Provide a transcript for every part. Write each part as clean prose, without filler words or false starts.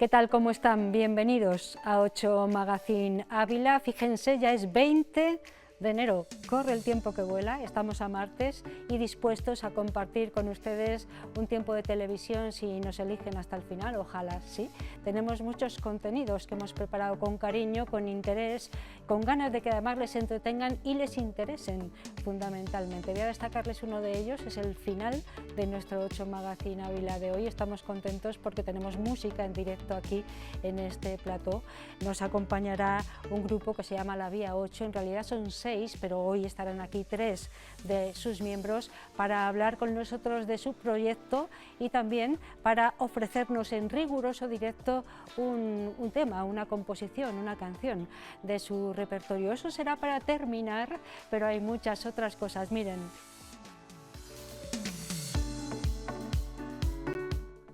¿Qué tal? ¿Cómo están? Bienvenidos a 8 Magazine Ávila. Fíjense, ya es 20 de enero, corre el tiempo que vuela, estamos a martes y dispuestos a compartir con ustedes un tiempo de televisión si nos eligen hasta el final, ojalá sí. Tenemos muchos contenidos que hemos preparado con cariño, con interés, con ganas de que además les entretengan y les interesen fundamentalmente. Voy a destacarles uno de ellos, es el final de nuestro 8 Magazine Ávila de hoy. Estamos contentos porque tenemos música en directo aquí en este plató. Nos acompañará un grupo que se llama La Vía 8, en realidad son 6, pero hoy estarán aquí 3 de sus miembros para hablar con nosotros de su proyecto y también para ofrecernos en riguroso directo un tema, una composición, una canción de su repertorio. Eso será para terminar, pero hay muchas otras cosas. Miren.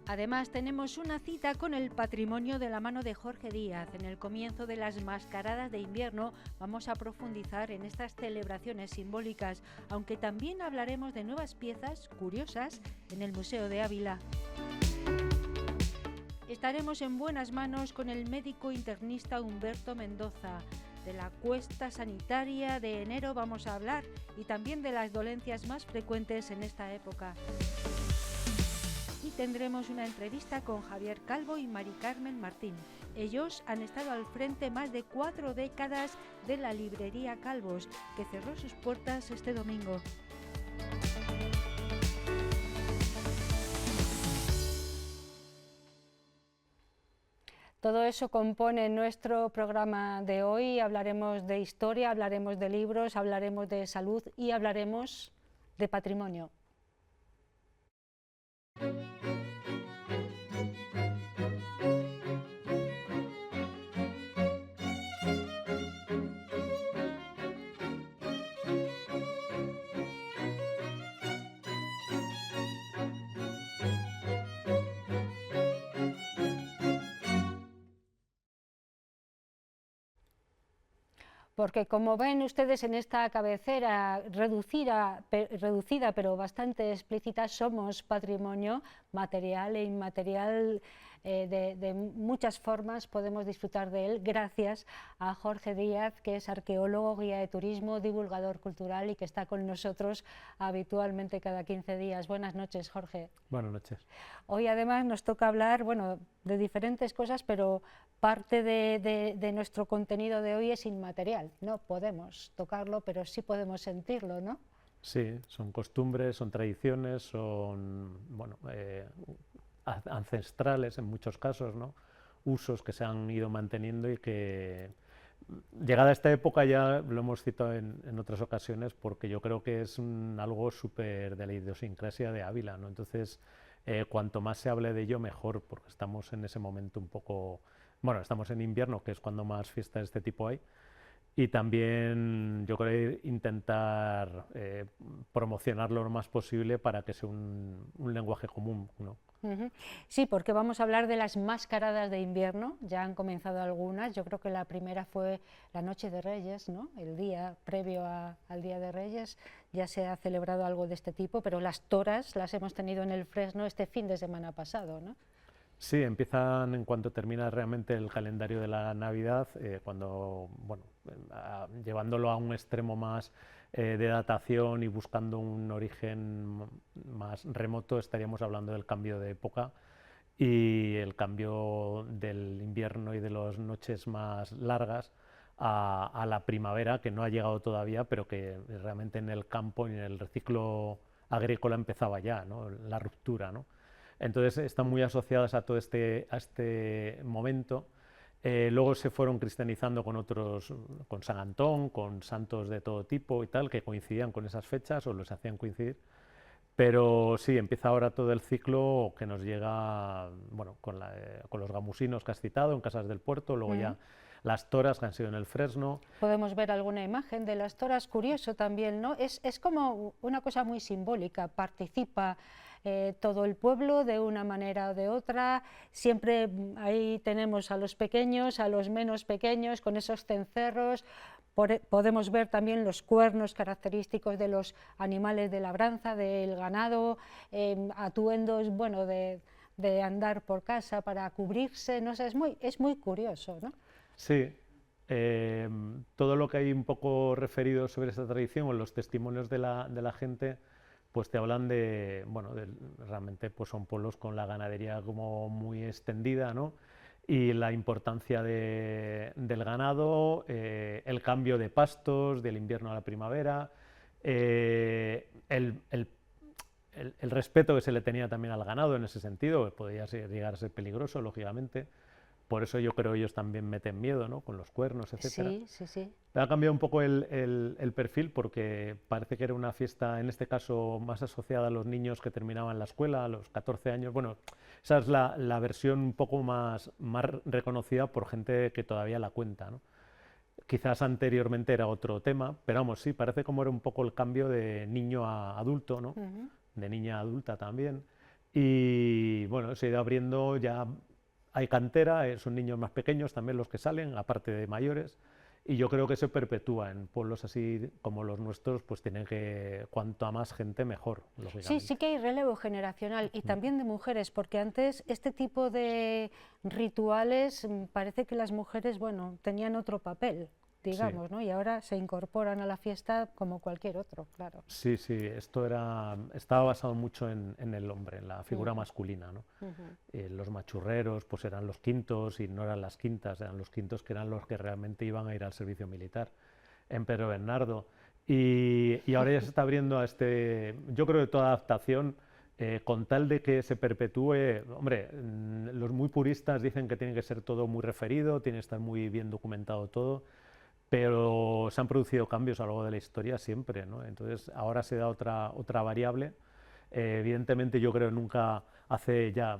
Además tenemos una cita con el patrimonio de la mano de Jorge Díaz. En el comienzo de las mascaradas de invierno vamos a profundizar en estas celebraciones simbólicas, aunque también hablaremos de nuevas piezas curiosas en el Museo de Ávila. Estaremos en buenas manos con el médico internista Humberto Mendoza. De la cuesta sanitaria de enero vamos a hablar y también de las dolencias más frecuentes en esta época. Y tendremos una entrevista con Javier Calvo y Mari Carmen Martín. Ellos han estado al frente más de 4 décadas de la librería Calvos, que cerró sus puertas este domingo. Todo eso compone nuestro programa de hoy. Hablaremos de historia, hablaremos de libros, hablaremos de salud y hablaremos de patrimonio. Porque como ven ustedes en esta cabecera reducida pero bastante explícita, somos patrimonio material e inmaterial. De muchas formas podemos disfrutar de él gracias a Jorge Díaz, que es arqueólogo, guía de turismo, divulgador cultural y que está con nosotros habitualmente cada 15 días. Buenas noches, Jorge. Buenas noches. Hoy además nos toca hablar, bueno, de diferentes cosas, pero parte de nuestro contenido de hoy es inmaterial. No podemos tocarlo, pero sí podemos sentirlo, ¿no? Sí, son costumbres, son tradiciones, son ancestrales en muchos casos, ¿no? Usos que se han ido manteniendo y que, llegada a esta época, ya lo hemos citado en otras ocasiones, porque yo creo que es algo súper de la idiosincrasia de Ávila, ¿no? Entonces, cuanto más se hable de ello, mejor, porque estamos en ese momento un poco... Bueno, estamos en invierno, que es cuando más fiestas de este tipo hay, y también yo creo intentar promocionarlo lo más posible para que sea un lenguaje común, ¿no? Sí, porque vamos a hablar de las mascaradas de invierno, ya han comenzado algunas. Yo creo que la primera fue la Noche de Reyes, ¿no? El día previo al Día de Reyes ya se ha celebrado algo de este tipo, pero las toras las hemos tenido en el Fresno este fin de semana pasado, ¿no? Sí, empiezan en cuanto termina realmente el calendario de la Navidad, cuando, bueno, llevándolo a un extremo más de datación y buscando un origen más remoto, estaríamos hablando del cambio de época y el cambio del invierno y de las noches más largas a la primavera, que no ha llegado todavía, pero que realmente en el campo y en el ciclo agrícola empezaba ya, ¿no? La ruptura, ¿no? Entonces están muy asociadas a todo este momento. Luego se fueron cristianizando con otros, con San Antón, con santos de todo tipo y tal, que coincidían con esas fechas o los hacían coincidir. Pero sí, empieza ahora todo el ciclo que nos llega, bueno, con los gamusinos que has citado, en Casas del Puerto, luego ya las toras que han sido en el Fresno. Podemos ver alguna imagen de las toras, curioso también, ¿no? Es como una cosa muy simbólica, participa todo el pueblo de una manera o de otra, siempre ahí tenemos a los pequeños, a los menos pequeños, con esos cencerros. Podemos ver también los cuernos característicos de los animales de labranza, del ganado, atuendos, bueno, de de andar por casa para cubrirse, no sé, es muy curioso, ¿no? Sí, todo lo que hay un poco referido sobre esta tradición o los testimonios de la gente, pues te hablan de, bueno, realmente pues son pueblos con la ganadería como muy extendida, ¿no? Y la importancia del ganado, el cambio de pastos del invierno a la primavera, el respeto que se le tenía también al ganado en ese sentido, que podía llegar a ser peligroso, lógicamente. Por eso yo creo ellos también meten miedo, ¿no? Con los cuernos, etcétera. Sí, sí, sí. Ha cambiado un poco el perfil porque parece que era una fiesta, en este caso, más asociada a los niños que terminaban la escuela a los 14 años. Bueno, esa es la versión un poco más reconocida por gente que todavía la cuenta, ¿no? Quizás anteriormente era otro tema, pero vamos, sí, parece como era un poco el cambio de niño a adulto, ¿no? De niña a adulta también. Y bueno, se ha ido abriendo, ya hay cantera, son niños más pequeños también los que salen, aparte de mayores. Y yo creo que se perpetúa en pueblos así como los nuestros, pues tienen que, cuanto a más gente mejor, Sí, lógicamente. sí que hay relevo generacional y también de mujeres, porque antes este tipo de rituales parece que las mujeres, bueno, tenían otro papel, digamos, Sí. ¿no? Y ahora se incorporan a la fiesta como cualquier otro, claro. Sí, sí, esto estaba basado mucho en el hombre, en la figura masculina, ¿no? Los machurreros pues eran los quintos y no eran las quintas, eran los quintos que eran los que realmente iban a ir al servicio militar en Pedro Bernardo. Y ahora ya se está abriendo a yo creo que toda adaptación, con tal de que se perpetúe, hombre, los muy puristas dicen que tiene que ser todo muy referido, tiene que estar muy bien documentado todo, pero se han producido cambios a lo largo de la historia siempre, ¿no? Entonces ahora se da otra variable. Evidentemente yo creo que nunca, hace ya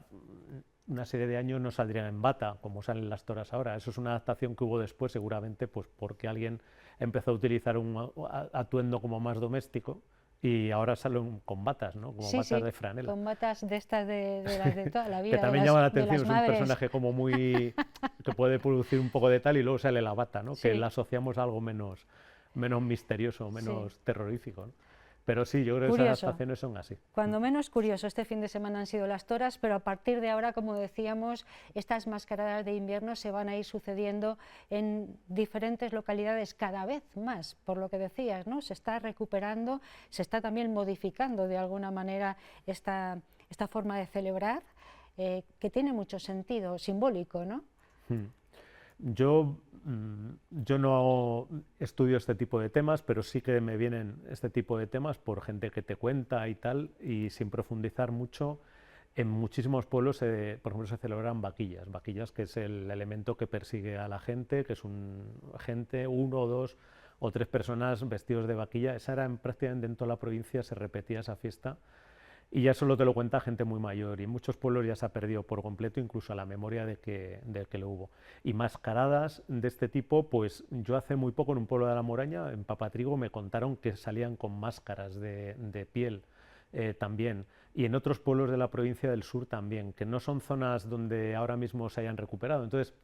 una serie de años, no saldrían en bata como salen las toras ahora. Eso es una adaptación que hubo después, seguramente pues porque alguien empezó a utilizar un atuendo como más doméstico y ahora salen con batas, ¿no? Como Sí, batas sí, de franela. con batas de estas de las de toda la Que vida, también llama la de atención, las es un madres. personaje como muy que puede producir un poco de tal y luego sale la bata, ¿no? Que Sí. la asociamos a algo menos misterioso, menos terrorífico, ¿no? Pero sí, yo creo que esas Curioso. adaptaciones son así. Cuando menos curioso, este fin de semana han sido las toras, pero a partir de ahora, como decíamos, estas mascaradas de invierno se van a ir sucediendo en diferentes localidades cada vez más, por lo que decías, ¿no? Se está recuperando, se está también modificando de alguna manera esta forma de celebrar, que tiene mucho sentido simbólico, ¿no? Yo, yo no estudio este tipo de temas, pero sí que me vienen este tipo de temas por gente que te cuenta y tal, y sin profundizar mucho, en muchísimos pueblos, por ejemplo, se celebran vaquillas. Vaquillas, que es el elemento que persigue a la gente, que es gente, uno o dos o tres personas vestidos de vaquilla. Esa era prácticamente en toda la provincia, se repetía esa fiesta. Y ya solo te lo cuenta gente muy mayor, y en muchos pueblos ya se ha perdido por completo, incluso a la memoria de que lo hubo. Y mascaradas de este tipo, pues yo hace muy poco en un pueblo de la Moraña, en Papatrigo, me contaron que salían con máscaras de piel también, y en otros pueblos de la provincia del sur también, que no son zonas donde ahora mismo se hayan recuperado. Entonces,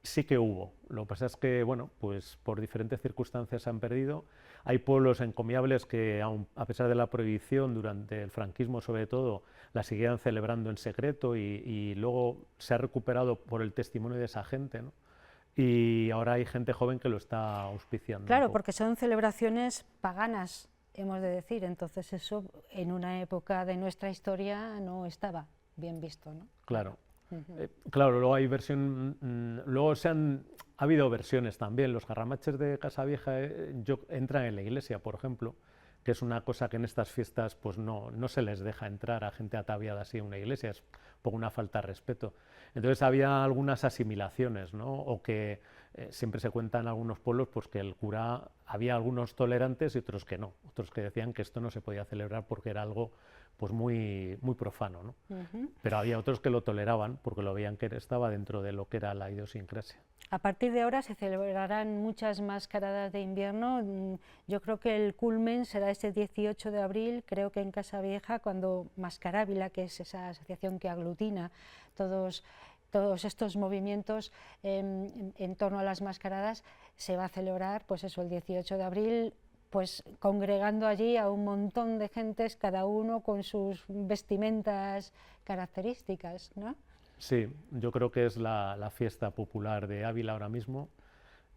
sí que hubo. Lo que pasa es que, bueno, pues por diferentes circunstancias se han perdido. Hay pueblos encomiables que, a pesar de la prohibición durante el franquismo sobre todo, la seguían celebrando en secreto y luego se ha recuperado por el testimonio de esa gente, ¿no? Y ahora hay gente joven que lo está auspiciando. Claro, porque son celebraciones paganas, hemos de decir, entonces eso en una época de nuestra historia no estaba bien visto, ¿no? Claro. Claro, luego hay luego ha habido versiones también. Los garramaches de Casavieja entran en la iglesia, por ejemplo, que es una cosa que en estas fiestas pues no se les deja entrar a gente ataviada así en una iglesia, es por una falta de respeto. Entonces había algunas asimilaciones, ¿no? O que siempre se cuenta en algunos pueblos pues que el cura, había algunos tolerantes y otros que no, otros que decían que esto no se podía celebrar porque era algo pues muy profano, ¿no? Pero había otros que lo toleraban porque lo veían que estaba dentro de lo que era la idiosincrasia. A partir de ahora se celebrarán muchas mascaradas de invierno. Yo creo que el culmen será este 18 de abril, creo que en Casavieja, cuando Mascarávila, que es esa asociación que aglutina todos estos movimientos en torno a las mascaradas, se va a celebrar, pues eso, el 18 de abril, pues congregando allí a un montón de gentes, cada uno con sus vestimentas características, ¿no? Sí, yo creo que es la fiesta popular de Ávila ahora mismo,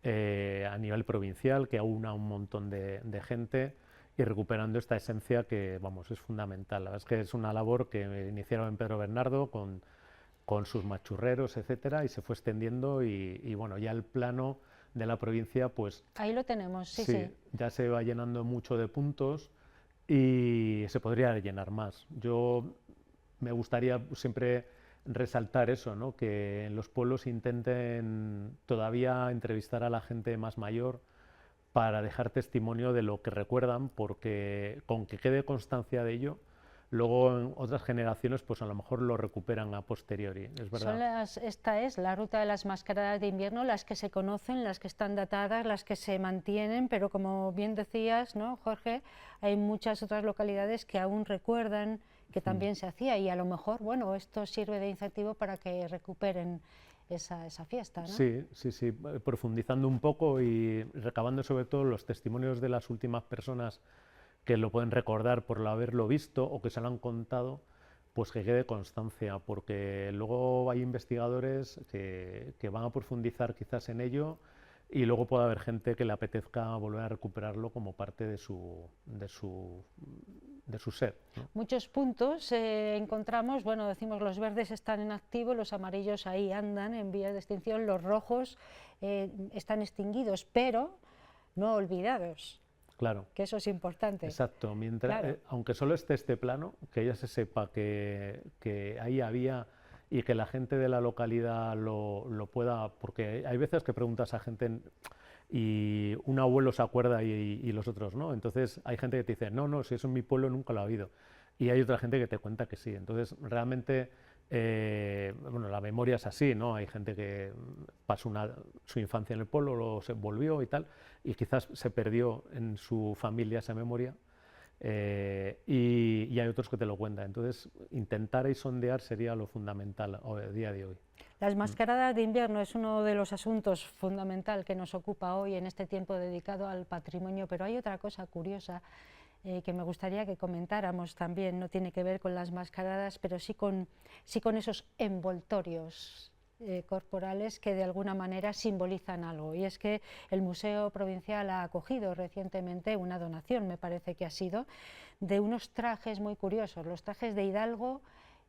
a nivel provincial, que aúna un montón de gente y recuperando esta esencia que, vamos, es fundamental. La verdad es que es una labor que iniciaron en Pedro Bernardo con sus machurreros, etcétera, y se fue extendiendo y bueno, ya el plano de la provincia, pues ahí lo tenemos, sí, sí, sí. ya se va llenando mucho de puntos y se podría llenar más. Yo me gustaría siempre resaltar eso, ¿no? Que en los pueblos intenten todavía entrevistar a la gente más mayor para dejar testimonio de lo que recuerdan, porque con que quede constancia de ello, luego en otras generaciones pues a lo mejor lo recuperan a posteriori, es verdad. Esta es la ruta de las mascaradas de invierno, las que se conocen, las que están datadas, las que se mantienen, pero como bien decías, ¿no, Jorge? Hay muchas otras localidades que aún recuerdan que también se hacía y a lo mejor, bueno, esto sirve de incentivo para que recuperen esa fiesta, ¿no? Sí, sí, sí, profundizando un poco y recabando sobre todo los testimonios de las últimas personas que lo pueden recordar por haberlo visto o que se lo han contado, pues que quede constancia, porque luego hay investigadores que van a profundizar quizás en ello y luego puede haber gente que le apetezca volver a recuperarlo como parte de su ser, ¿no? Muchos puntos encontramos, bueno, decimos los verdes están en activo, los amarillos ahí andan en vías de extinción, los rojos están extinguidos, pero no olvidados. Claro. Que eso es importante. Exacto, mientras, claro. Aunque solo esté este plano, que ya se sepa que ahí había y que la gente de la localidad lo pueda, porque hay veces que preguntas a gente y un abuelo se acuerda y los otros no, entonces hay gente que te dice, no, no, si eso en mi pueblo nunca lo ha habido, y hay otra gente que te cuenta que sí, entonces realmente, bueno, la memoria es así, ¿no? Hay gente que pasó su infancia en el pueblo, luego se volvió y tal, y quizás se perdió en su familia esa memoria, y hay otros que te lo cuentan. Entonces, intentar y sondear sería lo fundamental a día de hoy. Las mascaradas de invierno es uno de los asuntos fundamental que nos ocupa hoy en este tiempo dedicado al patrimonio, pero hay otra cosa curiosa que me gustaría que comentáramos también, no tiene que ver con las mascaradas, pero sí con esos envoltorios corporales que de alguna manera simbolizan algo, y es que el Museo Provincial ha acogido recientemente una donación, me parece que ha sido, de unos trajes muy curiosos, los trajes de Hidalgo,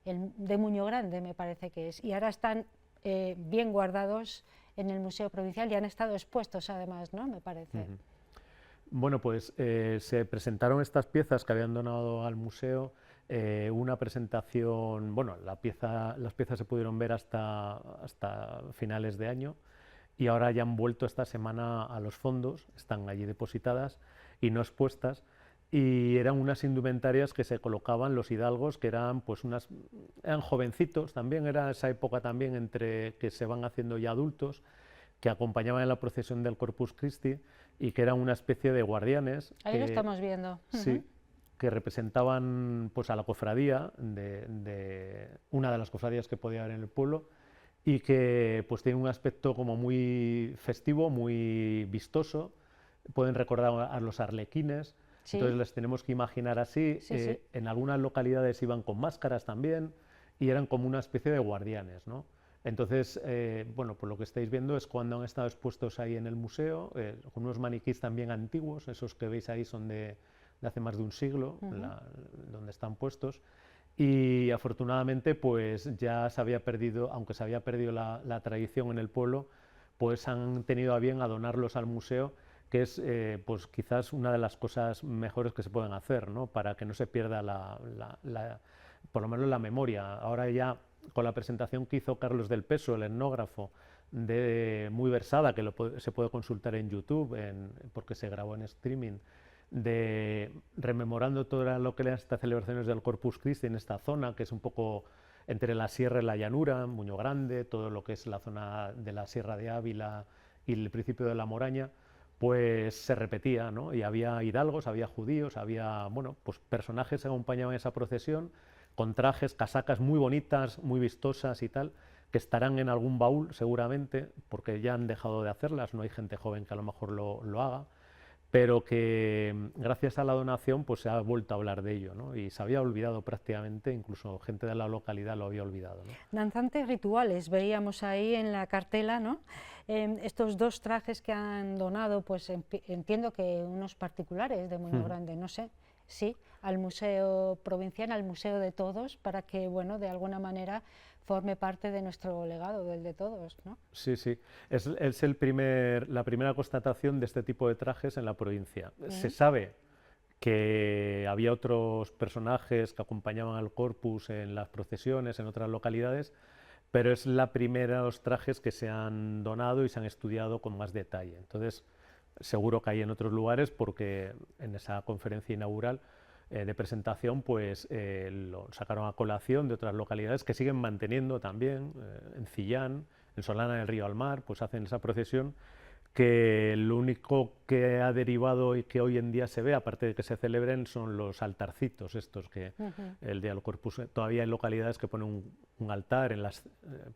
de Muño Grande me parece que es, y ahora están bien guardados en el Museo Provincial y han estado expuestos además, ¿no? Me parece. Bueno, pues se presentaron estas piezas que habían donado al museo, una presentación, bueno, las piezas se pudieron ver hasta finales de año y ahora ya han vuelto esta semana a los fondos, están allí depositadas y no expuestas, y eran unas indumentarias que se colocaban los hidalgos, que eran pues eran jovencitos, también era esa época también entre que se van haciendo ya adultos, que acompañaban en la procesión del Corpus Christi y que eran una especie de guardianes. Ahí lo estamos viendo. Sí, que representaban pues a la cofradía, de una de las cofradías que podía haber en el pueblo, y que pues tienen un aspecto como muy festivo, muy vistoso, pueden recordar a los arlequines, sí. Entonces les tenemos que imaginar así, sí. En algunas localidades iban con máscaras también y eran como una especie de guardianes, ¿no? Entonces, bueno, por lo que estáis viendo es cuando han estado expuestos ahí en el museo, con unos maniquís también antiguos, esos que veis ahí son de hace más de un siglo, donde están puestos, y afortunadamente pues ya se había perdido, aunque se había perdido la tradición en el pueblo, pues han tenido a bien a donarlos al museo, que es pues quizás una de las cosas mejores que se pueden hacer, ¿no? Para que no se pierda por lo menos la memoria. Ahora ya con la presentación que hizo Carlos del Peso, el etnógrafo, muy versada, que se puede consultar en YouTube, porque se grabó en streaming, rememorando todo lo que eran estas celebraciones del Corpus Christi en esta zona, que es un poco entre la sierra y la llanura, Muño Grande, todo lo que es la zona de la Sierra de Ávila y el principio de la Moraña, pues se repetía, ¿no? Y había hidalgos, había judíos, había, bueno, pues personajes que acompañaban esa procesión, con trajes, casacas muy bonitas, muy vistosas y tal, que estarán en algún baúl seguramente, porque ya han dejado de hacerlas, no hay gente joven que a lo mejor lo haga, pero que gracias a la donación pues se ha vuelto a hablar de ello, ¿no? Y se había olvidado prácticamente, incluso gente de la localidad lo había olvidado, ¿no? Danzantes rituales, veíamos ahí en la cartela, ¿no? Estos dos trajes que han donado, pues entiendo que unos particulares de Muñoz Grande, no sé, sí, al Museo Provincial, al Museo de Todos, para que, bueno, de alguna manera forme parte de nuestro legado, del de todos, ¿no? Sí, sí, es la primera constatación de este tipo de trajes en la provincia. Se sabe que había otros personajes que acompañaban al Corpus en las procesiones, en otras localidades, pero es la primera de los trajes que se han donado y se han estudiado con más detalle. Entonces, seguro que hay en otros lugares, porque en esa conferencia inaugural de presentación, pues lo sacaron a colación de otras localidades que siguen manteniendo también, en Cillán, en Solana del Río al Mar, pues hacen esa procesión, que lo único que ha derivado y que hoy en día se ve, aparte de que se celebren, son los altarcitos estos, que el Día del Corpus, todavía hay localidades que ponen un altar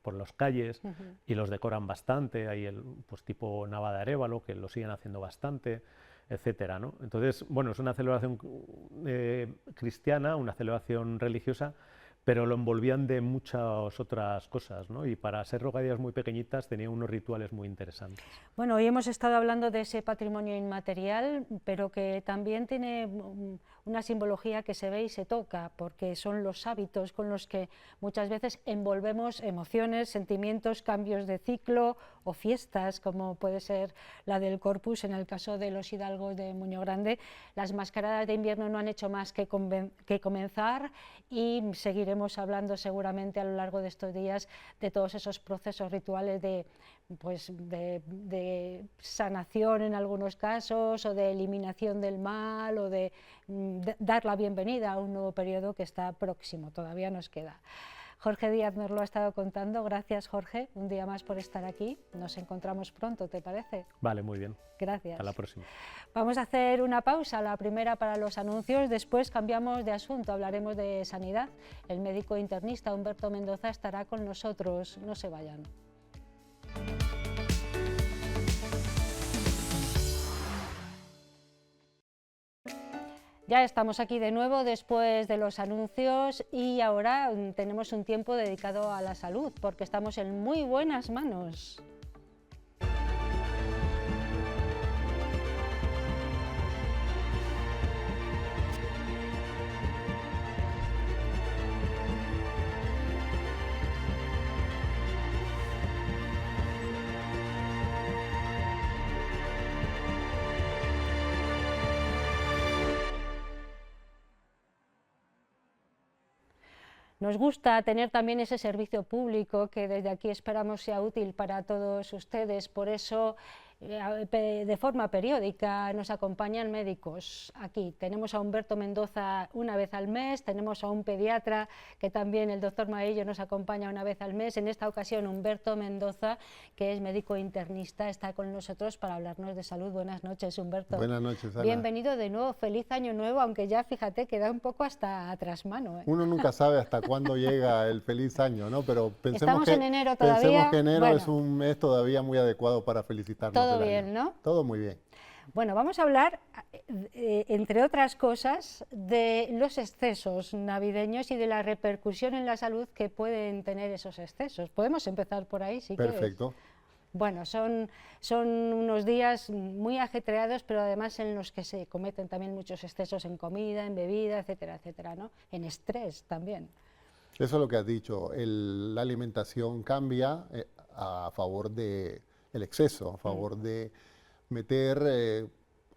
por las calles y los decoran bastante, hay pues tipo Nava de Arévalo, que lo siguen haciendo bastante, etcétera, ¿no? Entonces, bueno, es una celebración cristiana, una celebración religiosa, pero lo envolvían de muchas otras cosas, ¿no? Y para ser rogadías muy pequeñitas tenía unos rituales muy interesantes. Bueno, hoy hemos estado hablando de ese patrimonio inmaterial, pero que también tiene una simbología que se ve y se toca, porque son los hábitos con los que muchas veces envolvemos emociones, sentimientos, cambios de ciclo o fiestas, como puede ser la del Corpus en el caso de los hidalgos de Muñoz Grande. Las mascaradas de invierno no han hecho más que comenzar, y seguiremos hablando seguramente a lo largo de estos días de todos esos procesos rituales de sanación en algunos casos, o de eliminación del mal, o de dar la bienvenida a un nuevo periodo que está próximo, todavía nos queda. Jorge Díaz nos lo ha estado contando. Gracias, Jorge, un día más por estar aquí. Nos encontramos pronto, ¿te parece? Vale, muy bien. Gracias. Hasta la próxima. Vamos a hacer una pausa, la primera para los anuncios, después cambiamos de asunto, hablaremos de sanidad. El médico internista Humberto Mendoza estará con nosotros, no se vayan. Ya estamos aquí de nuevo después de los anuncios, y ahora tenemos un tiempo dedicado a la salud, porque estamos en muy buenas manos. Nos gusta tener también ese servicio público que desde aquí esperamos sea útil para todos ustedes, por eso de forma periódica nos acompañan médicos aquí. Tenemos a Humberto Mendoza una vez al mes, tenemos a un pediatra que también, el doctor Maillo, nos acompaña una vez al mes. En esta ocasión Humberto Mendoza, que es médico internista, está con nosotros para hablarnos de salud. Buenas noches, Humberto. Buenas noches, Ana. Bienvenido de nuevo, feliz año nuevo, aunque ya fíjate queda un poco hasta atrás mano. Uno nunca sabe hasta cuándo llega el feliz año, ¿no? Pero estamos en enero todavía. Pensemos que enero bueno, es un mes todavía muy adecuado para felicitarnos. Todo bien, ¿no? Todo muy bien. Bueno, vamos a hablar, entre otras cosas, de los excesos navideños y de la repercusión en la salud que pueden tener esos excesos. Podemos empezar por ahí, si quieres. Perfecto. Bueno, son unos días muy ajetreados, pero además en los que se cometen también muchos excesos en comida, en bebida, etcétera, etcétera, ¿no? En estrés también. Eso es lo que has dicho. La alimentación cambia a favor del exceso, a favor de meter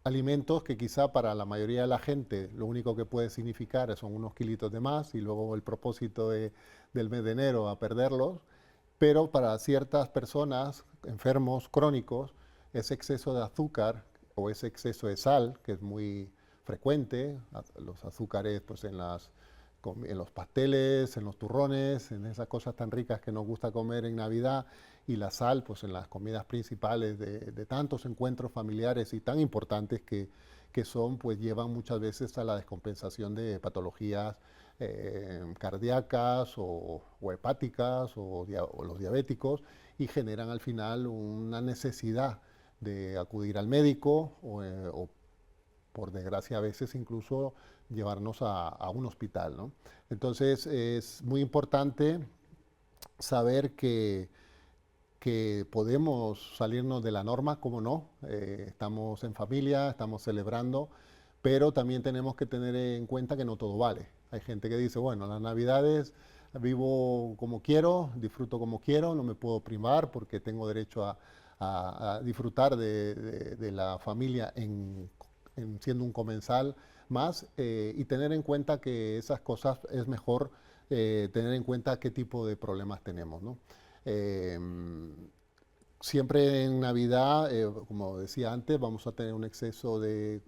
alimentos que quizá para la mayoría de la gente lo único que puede significar son unos kilitos de más, y luego el propósito del mes de enero a perderlos, pero para ciertas personas, enfermos crónicos, ese exceso de azúcar o ese exceso de sal, que es muy frecuente, los azúcares pues en los pasteles, en los turrones, en esas cosas tan ricas que nos gusta comer en Navidad, y la sal pues en las comidas principales de tantos encuentros familiares y tan importantes que son, pues llevan muchas veces a la descompensación de patologías cardíacas o hepáticas o los diabéticos, y generan al final una necesidad de acudir al médico o por desgracia a veces incluso llevarnos a un hospital, ¿no? Entonces es muy importante saber que podemos salirnos de la norma, como no, estamos en familia, estamos celebrando, pero también tenemos que tener en cuenta que no todo vale. Hay gente que dice, bueno, las Navidades vivo como quiero, disfruto como quiero, no me puedo privar porque tengo derecho a disfrutar de la familia siendo un comensal más, y tener en cuenta que esas cosas es mejor tener en cuenta qué tipo de problemas tenemos, ¿no? Eh, Siempre en Navidad, como decía antes, vamos a tener un exceso de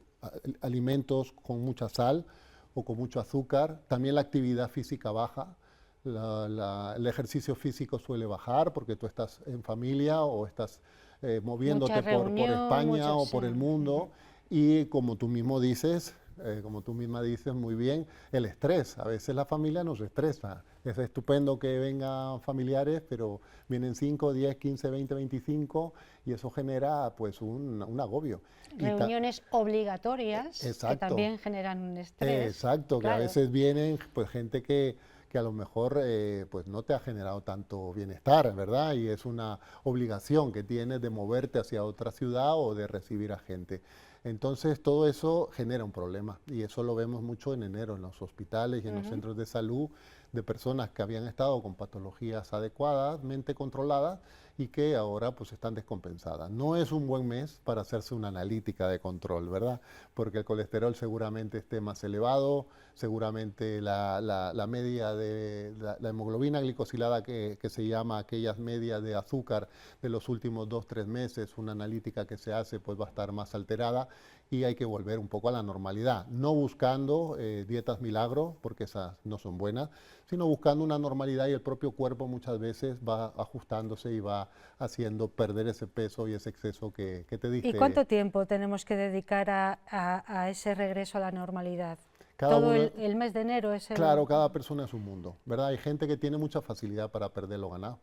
alimentos con mucha sal o con mucho azúcar. También la actividad física baja. El ejercicio físico suele bajar porque tú estás en familia o estás Mucha moviéndote por reunión, España mucho, o sí. por el mundo. Y como tú mismo dices, como tú misma dices muy bien, el estrés. A veces la familia nos estresa. Es estupendo que vengan familiares, pero vienen 5, 10, 15, 20, 25 y eso genera pues un agobio. Reuniones obligatorias que Exacto. también generan un estrés. Exacto, que a Claro. veces vienen pues gente que a lo mejor pues no te ha generado tanto bienestar, ¿verdad? Y es una obligación que tienes de moverte hacia otra ciudad o de recibir a gente. Entonces todo eso genera un problema y eso lo vemos mucho en enero en los hospitales y en los centros de salud de personas que habían estado con patologías adecuadamente controladas y que ahora pues están descompensadas. No es un buen mes para hacerse una analítica de control, ¿verdad? Porque el colesterol seguramente esté más elevado, seguramente la media de la hemoglobina glicosilada que se llama aquellas medias de azúcar de los últimos 2, 3 meses, una analítica que se hace pues va a estar más alterada y hay que volver un poco a la normalidad, no buscando dietas milagro, porque esas no son buenas, sino buscando una normalidad y el propio cuerpo muchas veces va ajustándose y va haciendo perder ese peso y ese exceso que te diste. ¿Y cuánto tiempo tenemos que dedicar a ese regreso a la normalidad? Cada Todo uno, el mes de enero es el... claro, cada persona es un mundo, ¿verdad? Hay gente que tiene mucha facilidad para perder lo ganado.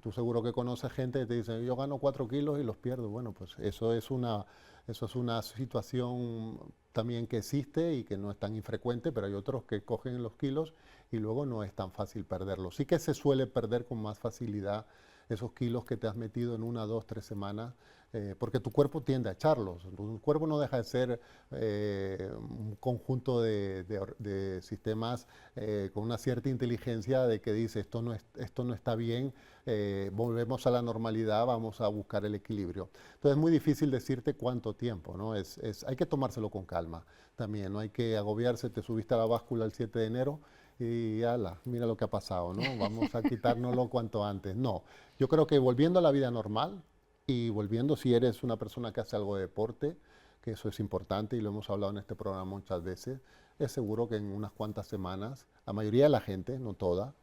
Tú seguro que conoces gente que te dice, yo gano 4 kilos y los pierdo. Bueno, pues eso es una situación también que existe y que no es tan infrecuente, pero hay otros que cogen los kilos y luego no es tan fácil perderlos. Sí que se suele perder con más facilidad esos kilos que te has metido en 1, 2, 3 semanas, porque tu cuerpo tiende a echarlos. Tu cuerpo no deja de ser un conjunto de sistemas con una cierta inteligencia de que dice esto no está bien, volvemos a la normalidad, vamos a buscar el equilibrio. Entonces es muy difícil decirte cuánto tiempo, ¿no? Hay que tomárselo con calma también, no hay que agobiarse, te subiste a la báscula el 7 de enero y ala, mira lo que ha pasado, ¿no? Vamos a quitárnoslo cuanto antes. No, yo creo que volviendo a la vida normal y volviendo si eres una persona que hace algo de deporte, que eso es importante y lo hemos hablado en este programa muchas veces, es seguro que en unas cuantas semanas, la mayoría de la gente, no toda,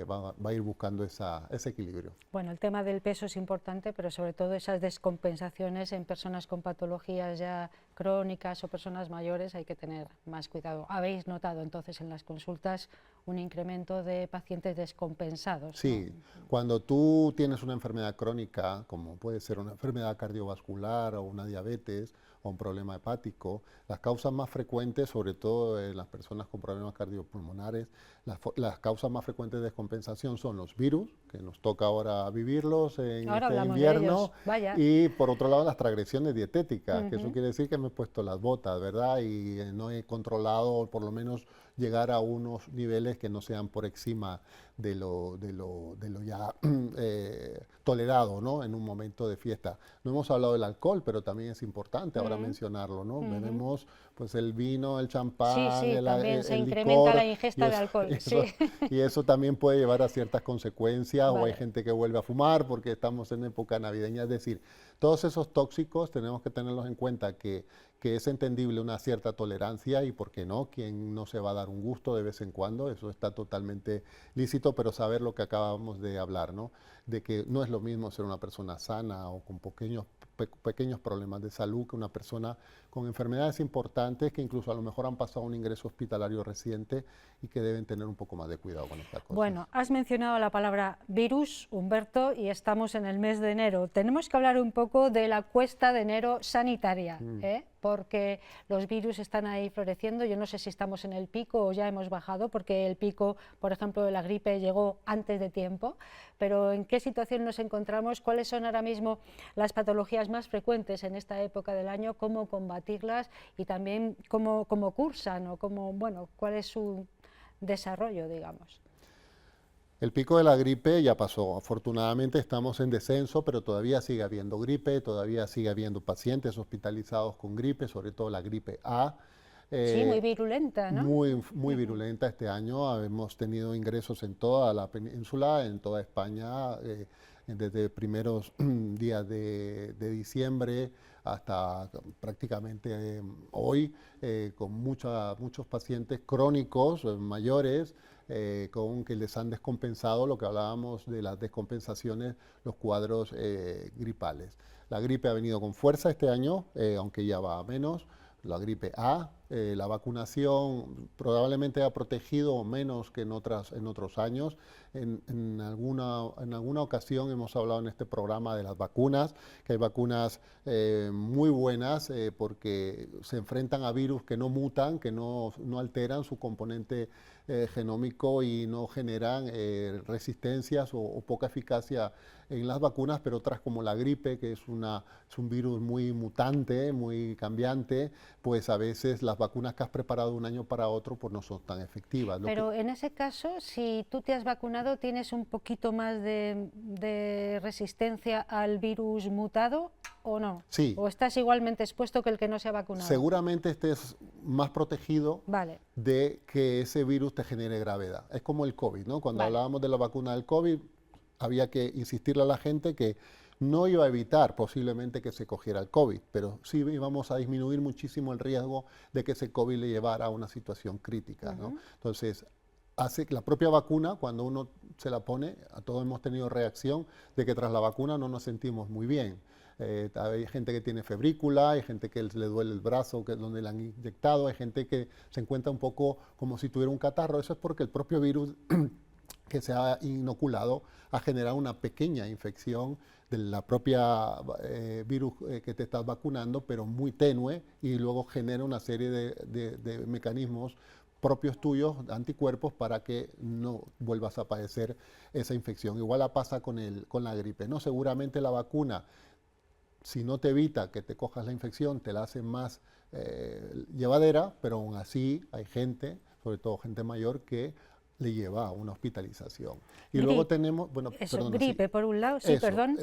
va a ir buscando ese equilibrio. Bueno, el tema del peso es importante, pero sobre todo esas descompensaciones en personas con patologías ya crónicas o personas mayores hay que tener más cuidado. ¿Habéis notado entonces en las consultas un incremento de pacientes descompensados? Sí, ¿no? Cuando tú tienes una enfermedad crónica, como puede ser una enfermedad cardiovascular o una diabetes o un problema hepático, las causas más frecuentes, sobre todo en las personas con problemas cardiopulmonares, las causas más frecuentes de descompensación son los virus, que nos toca ahora vivirlos en este invierno, y por otro lado las transgresiones dietéticas, que eso quiere decir que me he puesto las botas, ¿verdad? Y no he controlado, por lo menos llegar a unos niveles que no sean por encima de lo ya tolerado, ¿no? En un momento de fiesta. No hemos hablado del alcohol, pero también es importante ahora mencionarlo, ¿no? Bebemos pues el vino, el champán, sí, también se el incrementa licor, la ingesta de alcohol. Y eso también puede llevar a ciertas consecuencias, vale. O hay gente que vuelve a fumar porque estamos en época navideña. Es decir, todos esos tóxicos tenemos que tenerlos en cuenta que es entendible una cierta tolerancia y, ¿por qué no? Quien no se va a dar un gusto de vez en cuando, eso está totalmente lícito, pero saber lo que acabamos de hablar, ¿no? de que no es lo mismo ser una persona sana o con pequeños problemas de salud que una persona con enfermedades importantes que incluso a lo mejor han pasado un ingreso hospitalario reciente y que deben tener un poco más de cuidado con estas cosas. Bueno, has mencionado la palabra virus, Humberto, y estamos en el mes de enero. Tenemos que hablar un poco de la cuesta de enero sanitaria, porque los virus están ahí floreciendo. Yo no sé si estamos en el pico o ya hemos bajado, porque el pico, por ejemplo, de la gripe llegó antes de tiempo, pero ¿en qué situación nos encontramos? ¿Cuáles son ahora mismo las patologías más frecuentes en esta época del año? ¿Cómo combatirlas? Y también cómo cursan o cuál es su desarrollo, digamos. El pico de la gripe ya pasó. Afortunadamente estamos en descenso, pero todavía sigue habiendo gripe, todavía sigue habiendo pacientes hospitalizados con gripe, sobre todo la gripe A. Sí, muy virulenta, ¿no? Muy virulenta este año. Hemos tenido ingresos en toda la península, en toda España, desde primeros días de diciembre hasta prácticamente hoy, con muchos pacientes crónicos, mayores, con que les han descompensado lo que hablábamos de las descompensaciones, los cuadros gripales. La gripe ha venido con fuerza este año, aunque ya va a menos. La gripe A, la vacunación probablemente ha protegido menos que en otros años. En alguna ocasión hemos hablado en este programa de las vacunas, que hay vacunas muy buenas porque se enfrentan a virus que no mutan, que no alteran su componente genómico y no generan resistencias o poca eficacia en las vacunas, pero otras como la gripe, que es un virus muy mutante, muy cambiante, pues a veces las vacunas que has preparado de un año para otro pues no son tan efectivas. Pero en ese caso, si tú te has vacunado, ¿tienes un poquito más de resistencia al virus mutado o no? Sí. ¿O estás igualmente expuesto que el que no se ha vacunado? Seguramente estés más protegido de que ese virus te genere gravedad. Es como el COVID, ¿no? Cuando hablábamos de la vacuna del COVID, había que insistirle a la gente que no iba a evitar posiblemente que se cogiera el COVID, pero sí íbamos a disminuir muchísimo el riesgo de que ese COVID le llevara a una situación crítica, ¿no? Entonces, hace la propia vacuna, cuando uno se la pone, a todos hemos tenido reacción de que tras la vacuna no nos sentimos muy bien. Hay gente que tiene febrícula, hay gente que le duele el brazo donde le han inyectado, hay gente que se encuentra un poco como si tuviera un catarro. Eso es porque el propio virus que se ha inoculado ha generado una pequeña infección de la propia virus que te estás vacunando, pero muy tenue, y luego genera una serie de mecanismos propios tuyos, anticuerpos, para que no vuelvas a padecer esa infección. Igual la pasa con la gripe, ¿no? Seguramente la vacuna, si no te evita que te cojas la infección, te la hace más llevadera, pero aún así hay gente, sobre todo gente mayor, que le lleva a una hospitalización. Y luego tenemos, bueno, eso, perdón, gripe, por un lado, sí, perdón.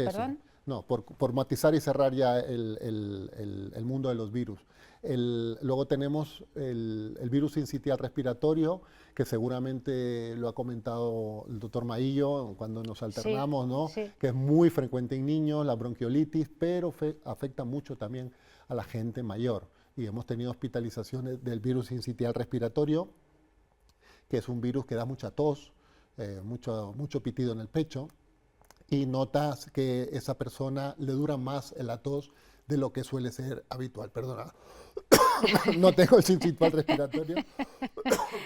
No, por matizar y cerrar ya el mundo de los virus. Luego tenemos el virus sincitial respiratorio, que seguramente lo ha comentado el doctor Maillo cuando nos alternamos, ¿no? Sí. Que es muy frecuente en niños, la bronquiolitis, pero afecta mucho también a la gente mayor. Y hemos tenido hospitalizaciones del virus sincitial respiratorio, que es un virus que da mucha tos, mucho pitido en el pecho, y notas que esa persona le dura más la tos de lo que suele ser habitual. Perdona, no tengo el sincitial respiratorio,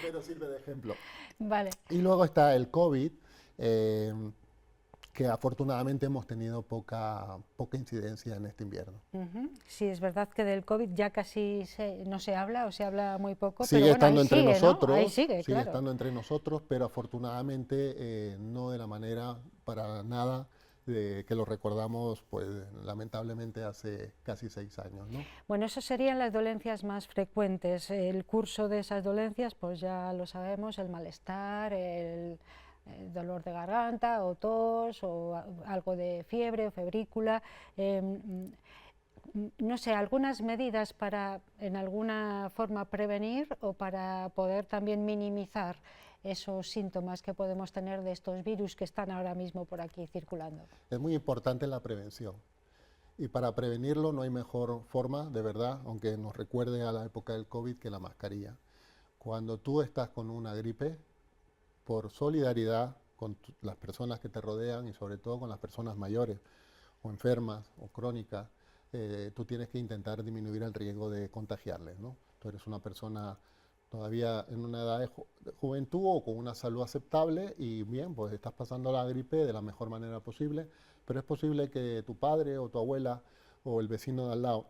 pero sirve de ejemplo. Vale. Y luego está el COVID, que afortunadamente hemos tenido poca incidencia en este invierno. Sí, es verdad que del COVID ya casi no se habla, o se habla muy poco. Sigue pero estando bueno, entre nosotros, ¿no? Ahí sigue estando entre nosotros, pero afortunadamente no de la manera para nada que lo recordamos, pues lamentablemente hace casi 6 años, ¿no? Bueno, esas serían las dolencias más frecuentes. El curso de esas dolencias, pues ya lo sabemos, el malestar, el dolor de garganta o tos o algo de fiebre o febrícula. No sé, algunas medidas para en alguna forma prevenir o para poder también minimizar esos síntomas que podemos tener de estos virus que están ahora mismo por aquí circulando. Es muy importante la prevención, y para prevenirlo no hay mejor forma, de verdad, aunque nos recuerde a la época del COVID, que la mascarilla. Cuando tú estás con una gripe, por solidaridad con las personas que te rodean y sobre todo con las personas mayores o enfermas o crónicas, tú tienes que intentar disminuir el riesgo de contagiarles, ¿no? Tú eres una persona todavía en una edad de juventud o con una salud aceptable y bien, pues estás pasando la gripe de la mejor manera posible, pero es posible que tu padre o tu abuela o el vecino de al lado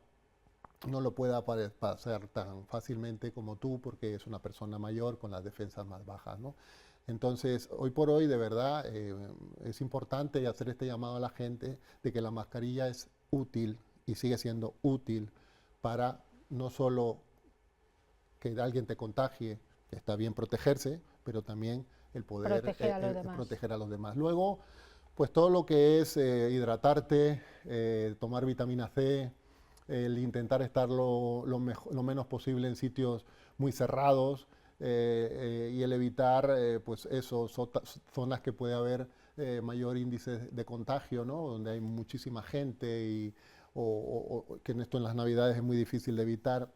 no lo pueda pasar tan fácilmente como tú porque es una persona mayor con las defensas más bajas, ¿no? Entonces, hoy por hoy, de verdad, es importante hacer este llamado a la gente de que la mascarilla es útil y sigue siendo útil para no solo que alguien te contagie, está bien protegerse, pero también el poder proteger a los demás. Luego, pues todo lo que es hidratarte, tomar vitamina C, el intentar estar lo menos posible en sitios muy cerrados y el evitar pues eso, zonas que puede haber mayor índice de contagio, ¿no? Donde hay muchísima gente y que en esto en las Navidades es muy difícil de evitar,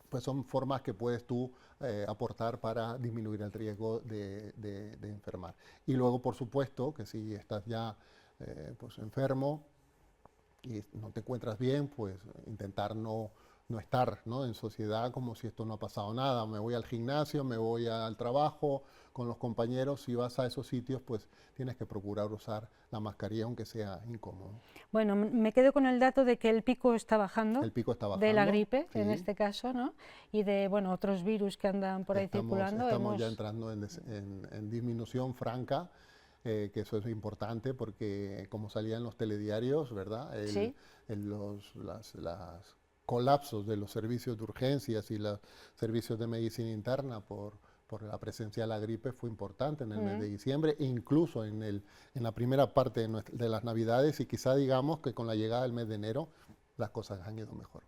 pues son formas que puedes tú aportar para disminuir el riesgo de enfermar. Y luego, por supuesto, que si estás ya pues enfermo y no te encuentras bien, pues intentar no estar, ¿no?, en sociedad como si esto no ha pasado nada. Me voy al gimnasio, me voy al trabajo con los compañeros. Si vas a esos sitios, pues tienes que procurar usar la mascarilla aunque sea incómodo. Bueno, me quedo con el dato de que el pico está bajando, de la gripe, sí, en este caso, ¿no? Y de otros virus que andan por ahí circulando. Estamos ya entrando en disminución franca, que eso es importante porque como salía en los telediarios, ¿verdad? Sí. Las colapsos de los servicios de urgencias y los servicios de medicina interna por la presencia de la gripe fue importante en el mes de diciembre, e incluso en la primera parte de las Navidades, y quizá digamos que con la llegada del mes de enero las cosas han ido mejor.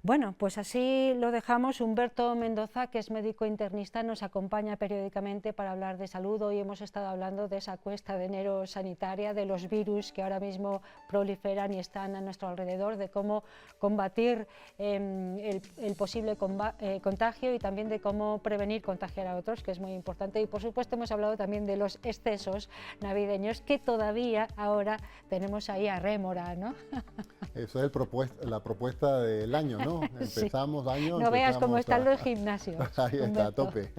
Bueno, pues así lo dejamos. Humberto Mendoza, que es médico internista, nos acompaña periódicamente para hablar de salud. Hoy hemos estado hablando de esa cuesta de enero sanitaria, de los virus que ahora mismo proliferan y están a nuestro alrededor, de cómo combatir el posible contagio y también de cómo prevenir contagiar a otros, que es muy importante. Y por supuesto hemos hablado también de los excesos navideños que todavía ahora tenemos ahí a rémora, ¿no? Eso es la propuesta del año, ¿no? Empezamos sí. año. No veas cómo están los gimnasios. Ahí está, a tope.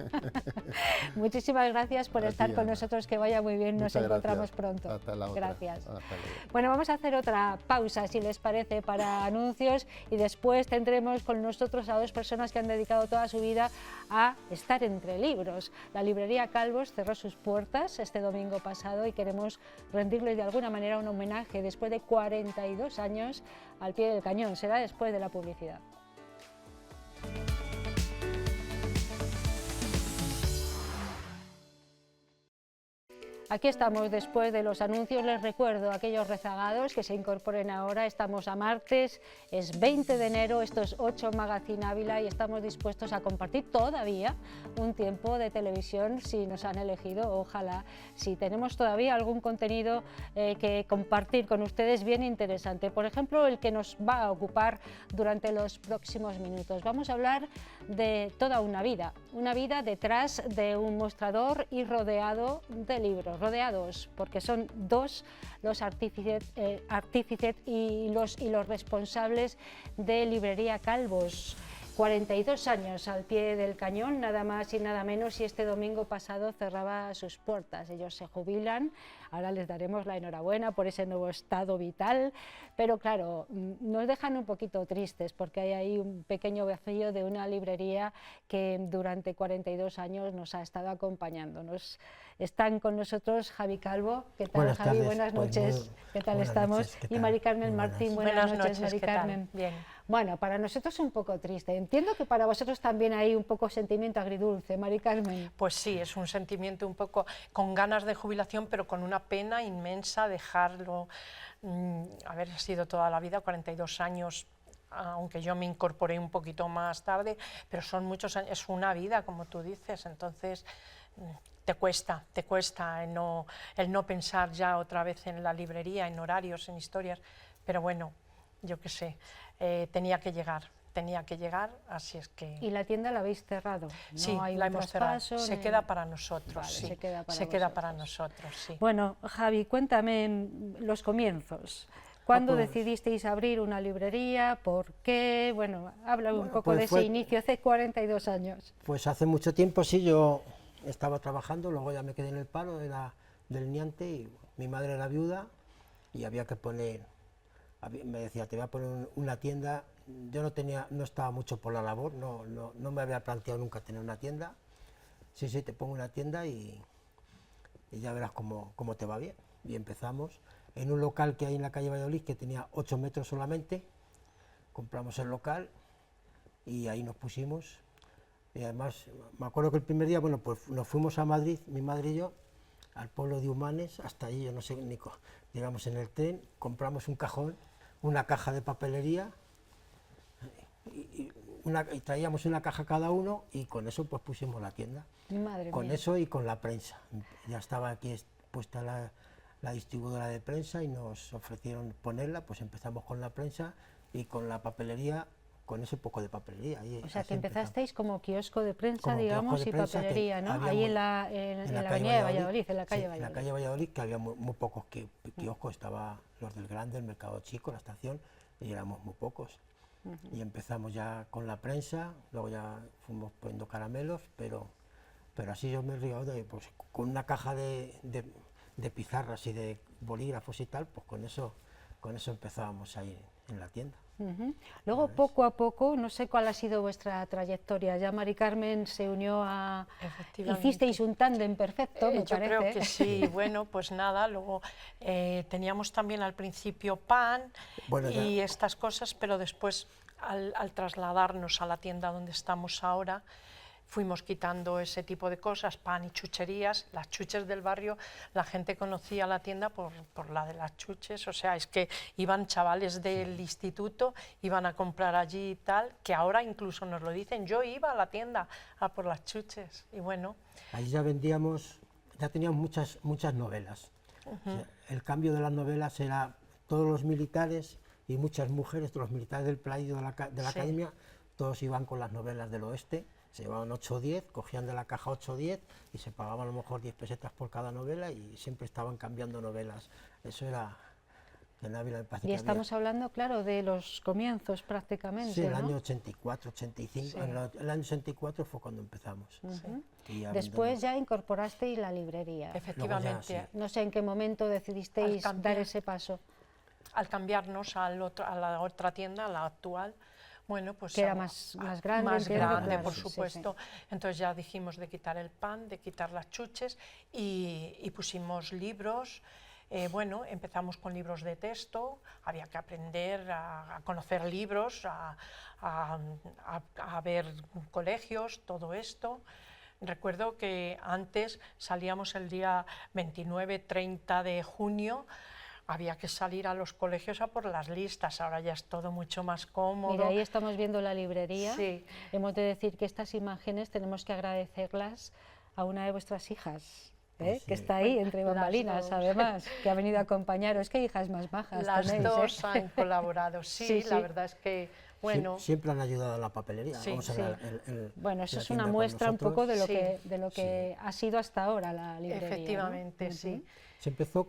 Muchísimas gracias por estar con nosotros, que vaya muy bien, nos encontramos pronto. Hasta la otra. Gracias. Hasta luego. Bueno, vamos a hacer otra pausa, si les parece, para anuncios, y después tendremos con nosotros a dos personas que han dedicado toda su vida a estar entre libros. La librería Calvos cerró sus puertas este domingo pasado y queremos rendirles de alguna manera un homenaje después de 42 años al pie del cañón. Será después de la publicidad. Aquí estamos después de los anuncios. Les recuerdo a aquellos rezagados que se incorporen ahora. Estamos a martes, es 20 de enero, esto es 8 Magazine Ávila y estamos dispuestos a compartir todavía un tiempo de televisión si nos han elegido. Ojalá, si tenemos todavía algún contenido que compartir con ustedes bien interesante. Por ejemplo, el que nos va a ocupar durante los próximos minutos. Vamos a hablar de toda una vida detrás de un mostrador y rodeado de libros. Rodeados, porque son dos los artífices y los responsables de Librería Calvos. 42 años al pie del cañón, nada más y nada menos, y este domingo pasado cerraba sus puertas. Ellos se jubilan, ahora les daremos la enhorabuena por ese nuevo estado vital, pero claro, nos dejan un poquito tristes porque hay ahí un pequeño vacío de una librería que durante 42 años nos ha estado acompañando. Están con nosotros Javi Calvo. ¿Qué tal, buenas Javi? Tardes. Buenas noches. Pues ¿Qué tal buenas estamos? Noches. ¿Qué tal? Y Mari Carmen Martín. Buenas noches, Mari ¿qué Carmen. tal? Bien. Bueno, para nosotros es un poco triste. Entiendo que para vosotros también hay un poco sentimiento agridulce, Mari Carmen. Pues sí, es un sentimiento un poco con ganas de jubilación, pero con una pena inmensa dejarlo, haber sido toda la vida, 42 años, aunque yo me incorporé un poquito más tarde, pero son muchos años, es una vida, como tú dices, entonces te cuesta el no pensar ya otra vez en la librería, en horarios, en historias, pero bueno, yo qué sé, tenía que llegar. tenía que llegar, así es que... ¿Y la tienda la habéis cerrado? ¿No Sí, hay la un hemos cerrado, traspaso, se ni- queda para nosotros, Vale, sí, se queda para se queda vosotros. para nosotros, sí. Bueno, Javi, cuéntame los comienzos. ¿Cuándo pues- decidisteis abrir una librería? ¿Por qué? Bueno, habla un Bueno, poco pues de ese fue- inicio, hace 42 años. Pues hace mucho tiempo sí, yo estaba trabajando, luego ya me quedé en el paro del Niante y mi madre era viuda y había que poner, me decía, te voy a poner una tienda. Yo no estaba mucho por la labor, no me había planteado nunca tener una tienda. Sí, te pongo una tienda y ya verás cómo te va bien. Y empezamos en un local que hay en la calle Valladolid que tenía 8 metros solamente, compramos el local y ahí nos pusimos. Y además, me acuerdo que el primer día, bueno, pues nos fuimos a Madrid, mi madre y yo, al pueblo de Humanes, hasta allí, yo no sé, llegamos en el tren, compramos un cajón, una caja de papelería, y traíamos una caja cada uno y con eso pues pusimos la tienda. Madre Con mía. eso y con la prensa. Ya estaba aquí puesta la distribuidora de prensa y nos ofrecieron ponerla, pues empezamos con la prensa y con la papelería, con ese poco de papelería. O sea, que empezasteis como kiosco de prensa, Como digamos, kiosco de y prensa que papelería, ¿no? había Ahí en muy- la en la calle avenida de Valladolid, en la calle Sí, Valladolid. en la calle Valladolid, que había muy pocos kioscos, estaba los del Grande, el Mercado Chico, la estación, y éramos muy pocos. Y empezamos ya con la prensa, luego ya fuimos poniendo caramelos, pero así yo me río pues, con una caja de pizarras y de bolígrafos y tal, pues con eso empezábamos ahí en la tienda. Ujú. Luego, poco a poco, no sé cuál ha sido vuestra trayectoria. Ya Mari Carmen se unió a... Efectivamente. Hicisteis un tándem perfecto, me Yo parece. creo que sí, bueno, pues nada, luego teníamos también al principio pan Bueno, ya- y estas cosas, pero después al trasladarnos a la tienda donde estamos ahora, fuimos quitando ese tipo de cosas, pan y chucherías. Las chuches del barrio, la gente conocía la tienda por la de las chuches, o sea, es que iban chavales del instituto, iban a comprar allí y tal, que ahora incluso nos lo dicen, yo iba a la tienda a por las chuches, y bueno, Ahí ya teníamos muchas novelas. O sea, el cambio de las novelas era todos los militares y muchas mujeres, todos los militares del Playo de la Sí. academia, todos iban con las novelas del oeste, se llevaban 8 o 10, cogían de la caja 8 o 10 y se pagaban a lo mejor 10 pesetas por cada novela y siempre estaban cambiando novelas. Eso era en Ávila, me parece Y que había- estamos hablando, claro, de los comienzos prácticamente, Sí, el ¿no? año 84, 85, Sí. el año 84 fue cuando empezamos. Y ya Después ya incorporasteis la librería. efectivamente, sí. No sé en qué momento decidisteis Al cambiar. dar ese paso, al cambiarnos a la otra tienda, a la actual, bueno, pues que era más grande, más entiendo, grande, claro, por sí, sí, supuesto. Entonces ya dijimos de quitar el pan, de quitar las chuches y pusimos libros. Bueno, empezamos con libros de texto, había que aprender a conocer libros, a ver colegios, todo esto. Recuerdo que antes salíamos el día 29-30 de junio, había que salir a los colegios a por las listas, ahora ya es todo mucho más cómodo. Mira, ahí estamos viendo la librería. Sí. Hemos de decir que estas imágenes tenemos que agradecerlas a una de vuestras hijas, Pues que sí. está ahí entre Las bambalinas, dos. además, que ha venido a acompañaros. ¿Qué hijas más majas Las tenéis, dos eh? han colaborado, sí, Sí, la sí. verdad es que, bueno, Siempre han ayudado a la papelería. Sí, Vamos a sí. ver, Bueno, eso la es una tienda con muestra un poco de lo Sí. que ha sido hasta ahora la librería, ¿no? efectivamente, Ujú. sí. Se empezó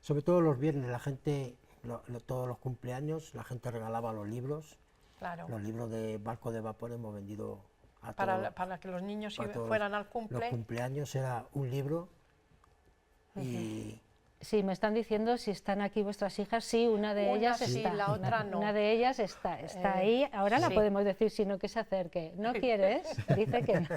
sobre todo los viernes, la gente, todos los cumpleaños, la gente regalaba los libros. Claro, Los libros de Barco de Vapor hemos vendido a para que los niños para todos fueran al Los cumple. cumpleaños era un libro y Sí, me están diciendo si están aquí vuestras hijas, sí, una de Una ellas sí, está. la otra no. Una de ellas está ahí, ahora la sí. podemos decir, sino que se acerque. ¿No quieres? Dice que no.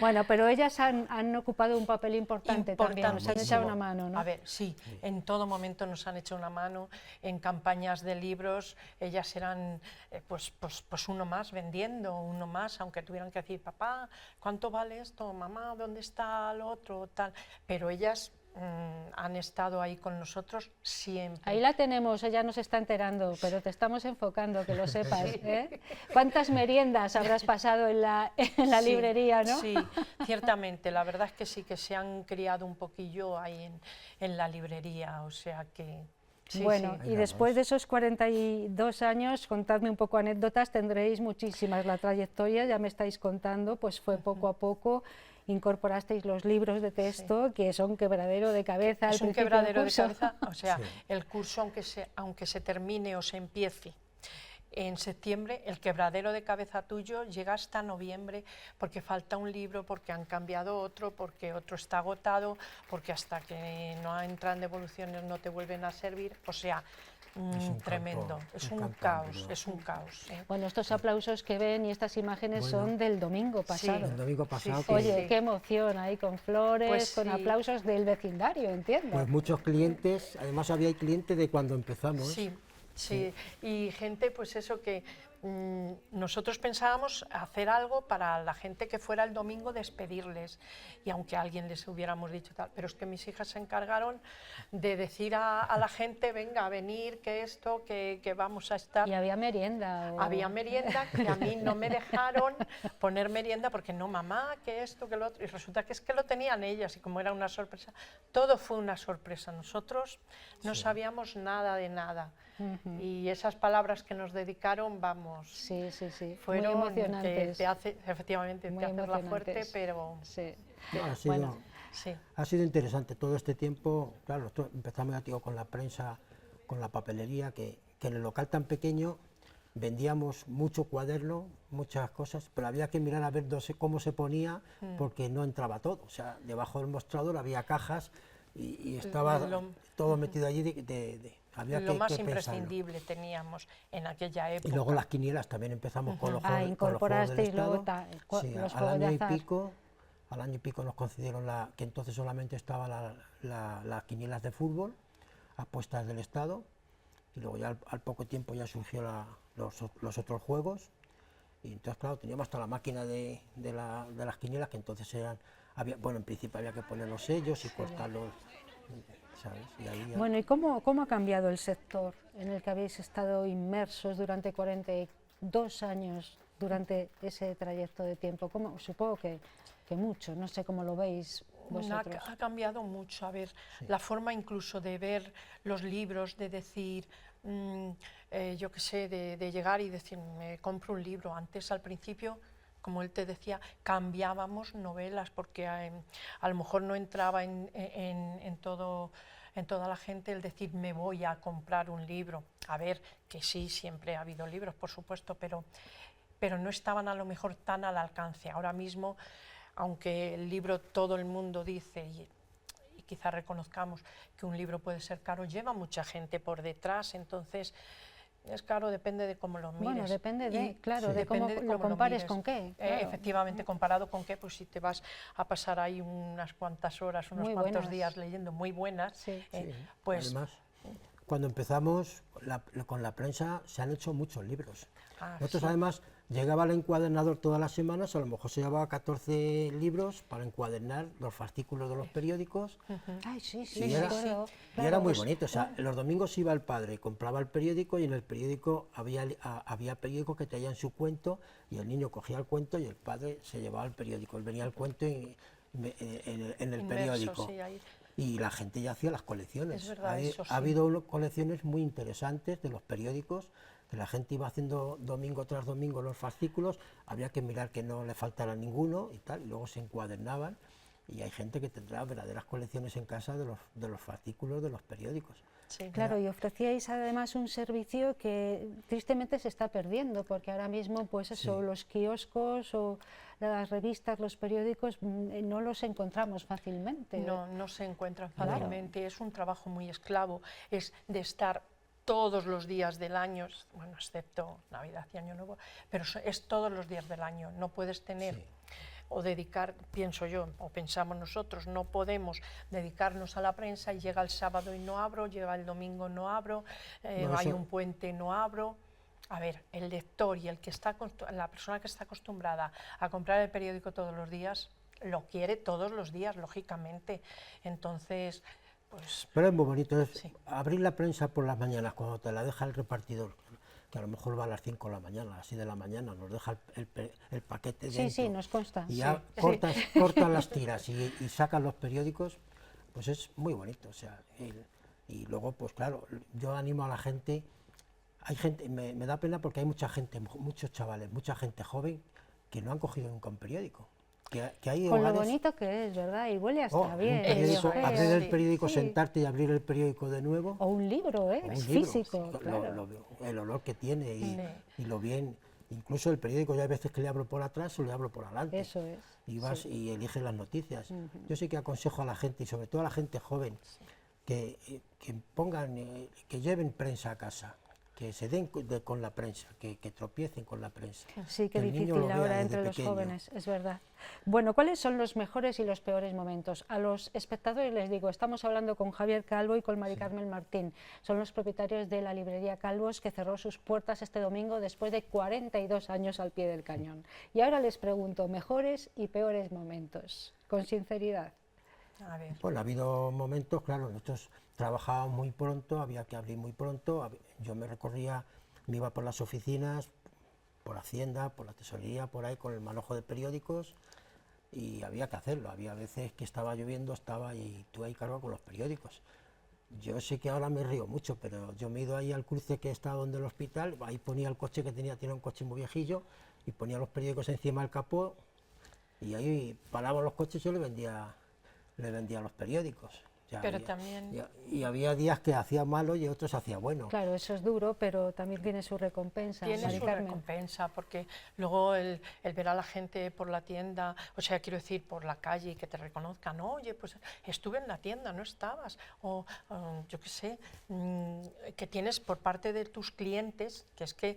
Bueno, pero ellas han ocupado un papel importante también, nos han echado una mano, ¿no? A ver, sí, en todo momento nos han hecho una mano, en campañas de libros, ellas eran pues uno más vendiendo, uno más, aunque tuvieran que decir, papá, ¿cuánto vale esto? Mamá, ¿dónde está lo otro? Tal. Pero ellas han estado ahí con nosotros siempre. Ahí la tenemos, ella nos está enterando, pero te estamos enfocando, que lo sepas. ¿Eh? ¿Cuántas meriendas habrás pasado en la Sí, librería, no? Sí, ciertamente, la verdad es que sí, que se han criado un poquillo ahí en la librería, o sea que... Sí, Bueno, sí. y después de esos 42 años, contadme un poco anécdotas, tendréis muchísimas. La trayectoria, ya me estáis contando, pues fue poco a poco, incorporasteis los libros de texto, que son quebradero de cabeza al Es un principio del quebradero de curso. cabeza, o sea, Sí. el curso, aunque se termine o se empiece en septiembre, el quebradero de cabeza tuyo llega hasta noviembre, porque falta un libro, porque han cambiado otro, porque otro está agotado, porque hasta que no entran devoluciones no te vuelven a servir, o sea, tremendo, es un caos, es un caos. Bueno, estos aplausos que ven y estas imágenes Bueno, son del domingo pasado. El domingo pasado, sí, que, Oye, qué emoción ahí con flores, Pues con sí. aplausos del vecindario, entiendo. pues muchos clientes, además había clientes de cuando empezamos. Sí, sí, y gente, pues eso que nosotros pensábamos hacer algo para la gente que fuera el domingo, despedirles, y aunque a alguien les hubiéramos dicho tal, pero es que mis hijas se encargaron de decir a la gente, venga, a venir, que esto, que vamos a estar. ¿Y había merienda? Había merienda, que a mí no me dejaron poner merienda porque no, mamá, que esto, que lo otro, y resulta que es que lo tenían ellas, y como era una sorpresa, todo fue una sorpresa. Nosotros no sabíamos nada de nada, y esas palabras que nos dedicaron, vamos, Sí, sí, sí, fueron muy emocionantes. que te hace, efectivamente, Muy te hace la fuerte, emocionantes. pero Sí. No, ha sido, Bueno. sí. ha sido interesante todo este tiempo. Claro, empezamos, ya te digo, con la prensa, con la papelería, que en el local tan pequeño vendíamos mucho cuaderno, muchas cosas, pero había que mirar a ver cómo se ponía, porque no entraba todo. O sea, debajo del mostrador había cajas y estaba todo metido allí. Había Lo más que pensarlo. imprescindible teníamos en aquella época. Y luego las quinielas también empezamos con los Ah, juegos, con los juegos del incorporasteis luego Estado. Sí, los al juegos de año y azar. pico, al año y pico nos concedieron que entonces solamente estaba las quinielas de fútbol, apuestas del Estado, y luego ya al poco tiempo ya surgió los otros juegos, y entonces claro, teníamos hasta la máquina de las quinielas, que entonces bueno, en principio había que poner los sellos y cortarlos, ¿sabes? Y ahí ya- Bueno, ¿y cómo ha cambiado el sector en el que habéis estado inmersos durante 42 años, durante ese trayecto de tiempo? Supongo que mucho, no sé cómo lo veis vosotros. Ha cambiado mucho, a ver, la forma incluso de ver los libros, de decir, yo qué sé, de llegar y decir, me compro un libro. Antes, al principio, como él te decía, cambiábamos novelas, porque a lo mejor no entraba en toda la gente el decir, me voy a comprar un libro. A ver, que sí, siempre ha habido libros, por supuesto, pero no estaban a lo mejor tan al alcance. Ahora mismo, aunque el libro todo el mundo dice, y quizá reconozcamos que un libro puede ser caro, lleva mucha gente por detrás, entonces es caro, depende de cómo lo mires. Bueno, depende de, claro, de depende cómo de lo compares mires. con qué. Claro. Efectivamente, comparado con qué, pues si te vas a pasar ahí unas cuantas horas, unos Muy cuantos buenas. días leyendo muy buenas, Sí. pues Además, cuando empezamos con la prensa se han hecho muchos libros. Nosotros sí. además llegaba el encuadernador todas las semanas, a lo mejor se llevaba 14 libros para encuadernar los fascículos de los periódicos. Ay, sí, Y me era, acuerdo, y claro. era muy bonito. O sea, los domingos iba el padre, compraba el periódico y en el periódico había periódicos que traían su cuento y el niño cogía el cuento y el padre se llevaba el periódico. Él venía el cuento en el Inmerso, periódico. sí, ahí. Y la gente ya hacía las colecciones. Es verdad, eso sí. Ha habido colecciones muy interesantes de los periódicos, que la gente iba haciendo domingo tras domingo los fascículos, había que mirar que no le faltara ninguno y tal, y luego se encuadernaban, y hay gente que tendrá verdaderas colecciones en casa de los fascículos de los periódicos. Sí. Claro, y ofrecíais además un servicio que tristemente se está perdiendo, porque ahora mismo, pues eso, los kioscos o las revistas, los periódicos, no los encontramos fácilmente. No se encuentran Claro. fácilmente, es un trabajo muy esclavo, es de estar todos los días del año, bueno, excepto Navidad y Año Nuevo, pero es todos los días del año, no puedes tener o dedicar, pienso yo, o pensamos nosotros, no podemos dedicarnos a la prensa y llega el sábado y no abro, llega el domingo no abro, hay un puente no abro. A ver, el lector y la persona que está acostumbrada a comprar el periódico todos los días, lo quiere todos los días, lógicamente. Entonces, pues... Pero es muy bonito, Sí. abrir la prensa por las mañanas, cuando te la deja el repartidor, que a lo mejor va a las 5 de la mañana, a las 6 de la mañana, nos deja el paquete dentro. Sí, nos consta. Y ya Sí. cortas las tiras y sacas los periódicos, pues es muy bonito. O sea, Y luego, pues claro, yo animo a la gente, hay gente, me da pena porque hay mucha gente, muchos chavales, mucha gente joven que no han cogido nunca un periódico. Que hay Con lo hogares, bonito que es, ¿verdad? Y huele hasta un bien. periódico, Eso es, abrir el sí. periódico, Sí. sentarte y abrir el periódico de nuevo. O un libro, ¿eh? O un libro, Físico, sí, claro. el olor que tiene Sí. y lo bien. Incluso el periódico, ya hay veces que le abro por atrás o le abro por adelante. Eso es. Y vas y eliges las noticias. Yo sí que aconsejo a la gente, y sobre todo a la gente joven, que pongan, que lleven prensa a casa, que se den con la prensa, que tropiecen con la prensa. Sí, qué que el niño difícil lo vea ahora desde entre los pequeño. jóvenes, es verdad. Bueno, ¿cuáles son los mejores y los peores momentos? A los espectadores les digo, estamos hablando con Javier Calvo y con Mari Carmen Martín. Son los propietarios de la librería Calvos, que cerró sus puertas este domingo después de 42 años al pie del cañón. Y ahora les pregunto, mejores y peores momentos, con sinceridad. A ver. Bueno, ha habido momentos, claro, nosotros trabajábamos muy pronto, había que abrir muy pronto, yo me recorría, me iba por las oficinas, por Hacienda, por la tesorería, por ahí con el manojo de periódicos y había que hacerlo, había veces que estaba lloviendo, y tú ahí cargado con los periódicos. Yo sé que ahora me río mucho, pero yo me he ido ahí al cruce que está donde el hospital, ahí ponía el coche que tenía un coche muy viejillo y ponía los periódicos encima del capó y ahí paraban los coches y yo le vendía los periódicos. Ya Pero había- también- y había días que hacía malo y otros hacía bueno. Claro, eso es duro, pero también tiene su recompensa. Tiene Mari su Carmen. recompensa, porque luego el ver a la gente por la tienda, o sea, quiero decir, por la calle y que te reconozcan, oye, pues estuve en la tienda, no estabas, o yo qué sé, que tienes por parte de tus clientes, que es que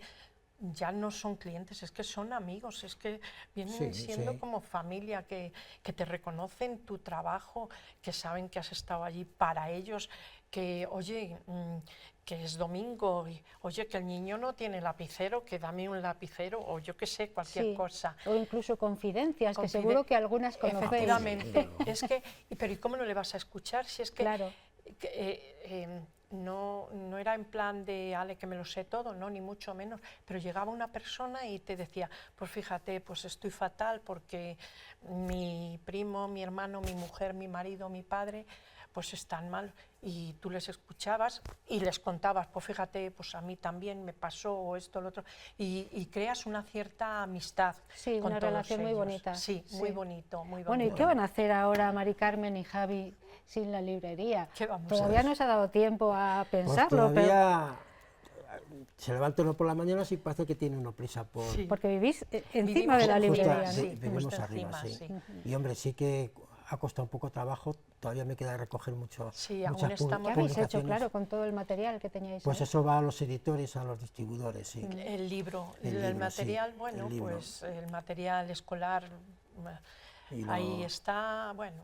ya no son clientes, es que son amigos, es que vienen Sí, siendo sí. como familia, que te reconocen tu trabajo, que saben que has estado allí para ellos, que, oye, que es domingo, y, oye, que el niño no tiene lapicero, que dame un lapicero, o yo qué sé, cualquier Sí, cosa. o incluso confidencias, que Confide- seguro que algunas conocéis. Efectivamente, es que, pero ¿y cómo no le vas a escuchar si es que, Claro. no era en plan de, ale, que me lo sé todo, no, ni mucho menos, pero llegaba una persona y te decía, pues fíjate, pues estoy fatal porque mi primo, mi hermano, mi mujer, mi marido, mi padre, pues están mal, y tú les escuchabas y les contabas, pues fíjate, pues a mí también me pasó, o esto, lo otro, y creas una cierta amistad. Sí, con una todos relación muy ellos. bonita. Sí, muy bonito, muy bonito. Bueno, ¿y qué van a hacer ahora Mari Carmen y Javi sin la librería? ¿Qué vamos a Todavía hacer? no se ha dado tiempo a Pues pensarlo, pero todavía se levanta uno por la mañana y parece que tiene uno prisa por... Sí. porque vivís encima de la Vivimos librería, justo- ¿no? sí, vivimos justo arriba, encima, sí. Y hombre, sí que ha costado un poco trabajo, todavía me queda recoger Sí, aún muchas estamos- ¿Qué habéis hecho, publicaciones. claro, con todo el material que teníais Pues ahí? eso va a los editores, a los distribuidores, sí. El libro, El el libro, material, sí, bueno, el libro. pues el material escolar, Y ahí lo- está, bueno,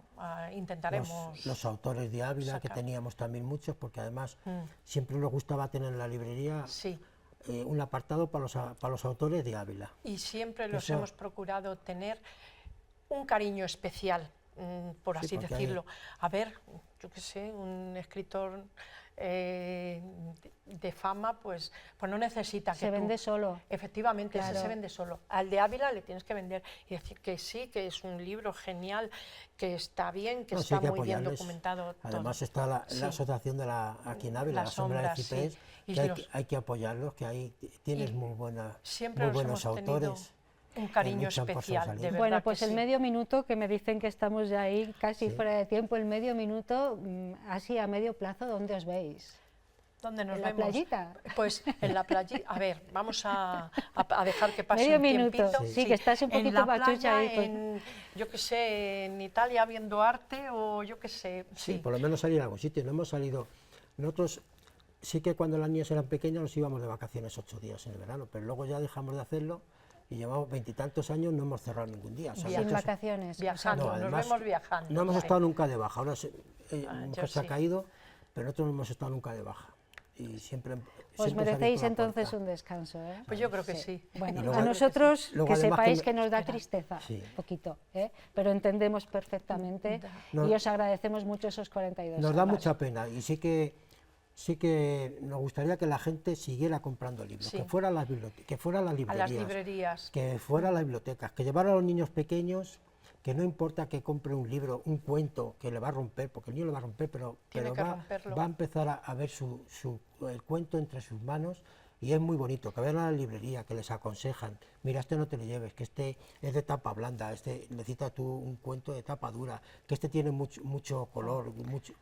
intentaremos... Los autores de Ávila, que sacar. teníamos también muchos, porque además Mm. siempre nos gustaba tener en la librería Sí, un apartado para los autores de Ávila. y siempre los Eso- hemos procurado tener un cariño especial, por Sí, así porque hay- decirlo. A ver, yo qué sé, un escritor de fama, pues no necesita que Se tú- vende solo. Efectivamente, ese Claro. se vende solo. Al de Ávila le tienes que vender y decir que sí, que es un libro genial, que está bien, que No, sí, está hay que muy bien apoyarles. documentado todo. Además está la Sí. asociación de aquí en Ávila, La la Sombra Sombra, de sí. Ciprés, Y que los- hay que apoyarlos, que ahí tienes Y muy siempre muy los buenos hemos tenido autores. un que cariño luchan por especial, sobresalir. de verdad. Bueno, que pues el sí. medio minuto, que me dicen que estamos ya ahí casi Sí. fuera de tiempo, el medio minuto, así a medio plazo, ¿dónde os veis? ¿Dónde nos ¿En la vemos? playita? Pues en la playita. A ver, vamos a dejar que pase Medio un minuto. tiempito. Sí, que estás un En poquito la pachucha playa, ahí, pues. yo qué sé, en Italia viendo arte, o yo qué sé. Sí, Sí, por lo menos salir a algún sitio. No hemos salido. Nosotros sí que cuando las niñas eran pequeñas nos íbamos de vacaciones 8 días en el verano, pero luego ya dejamos de hacerlo y llevamos 20 y tantos años, no hemos cerrado ningún día. O sea, Sin muchos- vacaciones. o sea, Viajando. No, nos además, vemos viajando, No hemos sí. estado nunca de baja. Ahora mi yo mujer se ha sí. caído, pero nosotros no hemos estado nunca de baja. Y siempre. Os siempre merecéis salir por la entonces puerta. un descanso, ¿eh? Pues yo creo que sí. Bueno, Y luego- a nosotros luego que además sepáis que que me- nos da tristeza, Sí. un poquito, ¿eh? Pero entendemos perfectamente No- y os agradecemos mucho esos 42 Nos da años. mucha pena y sí que nos gustaría que la gente siguiera comprando libros, Sí. que fuera a las A librerías, las librerías. que fuera a las bibliotecas, que llevara a los niños pequeños, que no importa que compre un libro, un cuento que le va a romper, porque el niño lo va a romper, pero va a empezar a ver el cuento entre sus manos. Y es muy bonito, que vayan a la librería, que les aconsejan, mira, este no te lo lleves, que este es de tapa blanda, este necesita tú un cuento de tapa dura, que este tiene mucho color,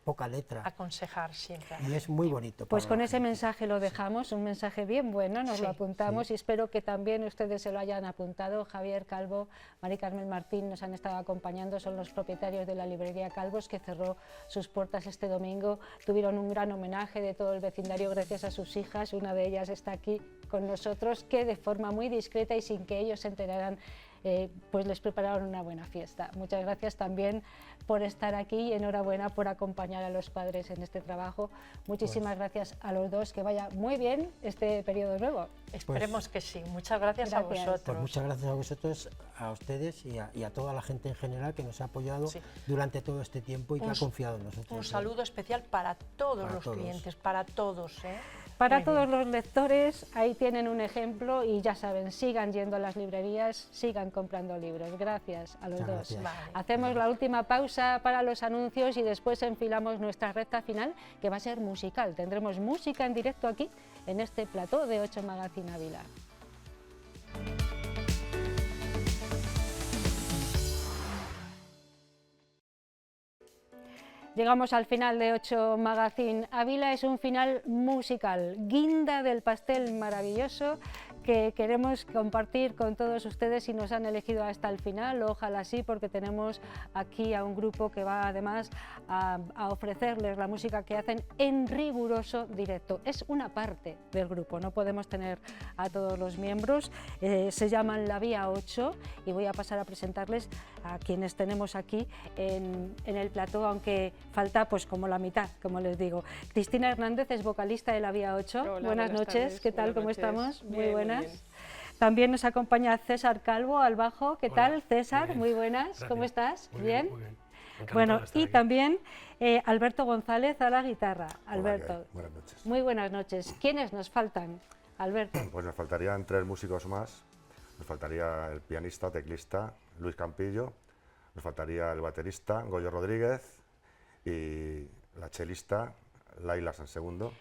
poca letra. Aconsejar siempre. Y es muy bonito. Pues con ese mensaje lo dejamos, un mensaje bien bueno, nos lo apuntamos y espero que también ustedes se lo hayan apuntado. Javier Calvo, Mari Carmen Martín nos han estado acompañando, son los propietarios de la librería Calvos, que cerró sus puertas este domingo. Tuvieron un gran homenaje de todo el vecindario gracias a sus hijas, una de ellas está aquí con nosotros, que de forma muy discreta y sin que ellos se enteraran, pues les prepararon una buena fiesta. Muchas gracias también por estar aquí y enhorabuena por acompañar a los padres en este trabajo. Muchísimas gracias a los dos, que vaya muy bien este periodo nuevo. Esperemos que sí. Muchas gracias a vosotros. Pues muchas gracias a vosotros, a ustedes y a toda la gente en general que nos ha apoyado durante todo este tiempo y que ha confiado en nosotros. Un saludo especial para todos los clientes, para todos. Para todos los lectores, ahí tienen un ejemplo y ya saben, sigan yendo a las librerías, sigan comprando libros. Gracias a los dos. Vale. Hacemos la última pausa para los anuncios y después enfilamos nuestra recta final, que va a ser musical. Tendremos música en directo aquí, en este plató de 8 Magazine Ávila. Llegamos al final de 8 Magazine Ávila, es un final musical, guinda del pastel maravilloso que queremos compartir con todos ustedes y nos han elegido hasta el final, ojalá sí, porque tenemos aquí a un grupo que va además a ofrecerles la música que hacen en riguroso directo. Es una parte del grupo, no podemos tener a todos los miembros, se llaman La Vía 8 y voy a pasar a presentarles a quienes tenemos aquí en el plató, aunque falta pues como la mitad, como les digo. Cristina Hernández es vocalista de La Vía 8. Hola, buenas noches, tardes. ¿qué tal? Buenas ¿Cómo noches. estamos? Bien, muy buenas. muy bien. También nos acompaña César Calvo al bajo. ¿Qué Hola, tal, César? muy Muy bien. buenas. Gracias. ¿Cómo estás? Muy ¿Bien? Muy bien. Encantado Bueno, de estar y aquí. también Alberto González a la guitarra. Alberto, Hola, buenas noches. muy buenas noches. ¿Quiénes nos faltan, Alberto? Pues nos faltarían 3 músicos más. Nos faltaría el pianista, teclista Luis Campillo, nos faltaría el baterista Goyo Rodríguez y la chelista Laila Sansegundo,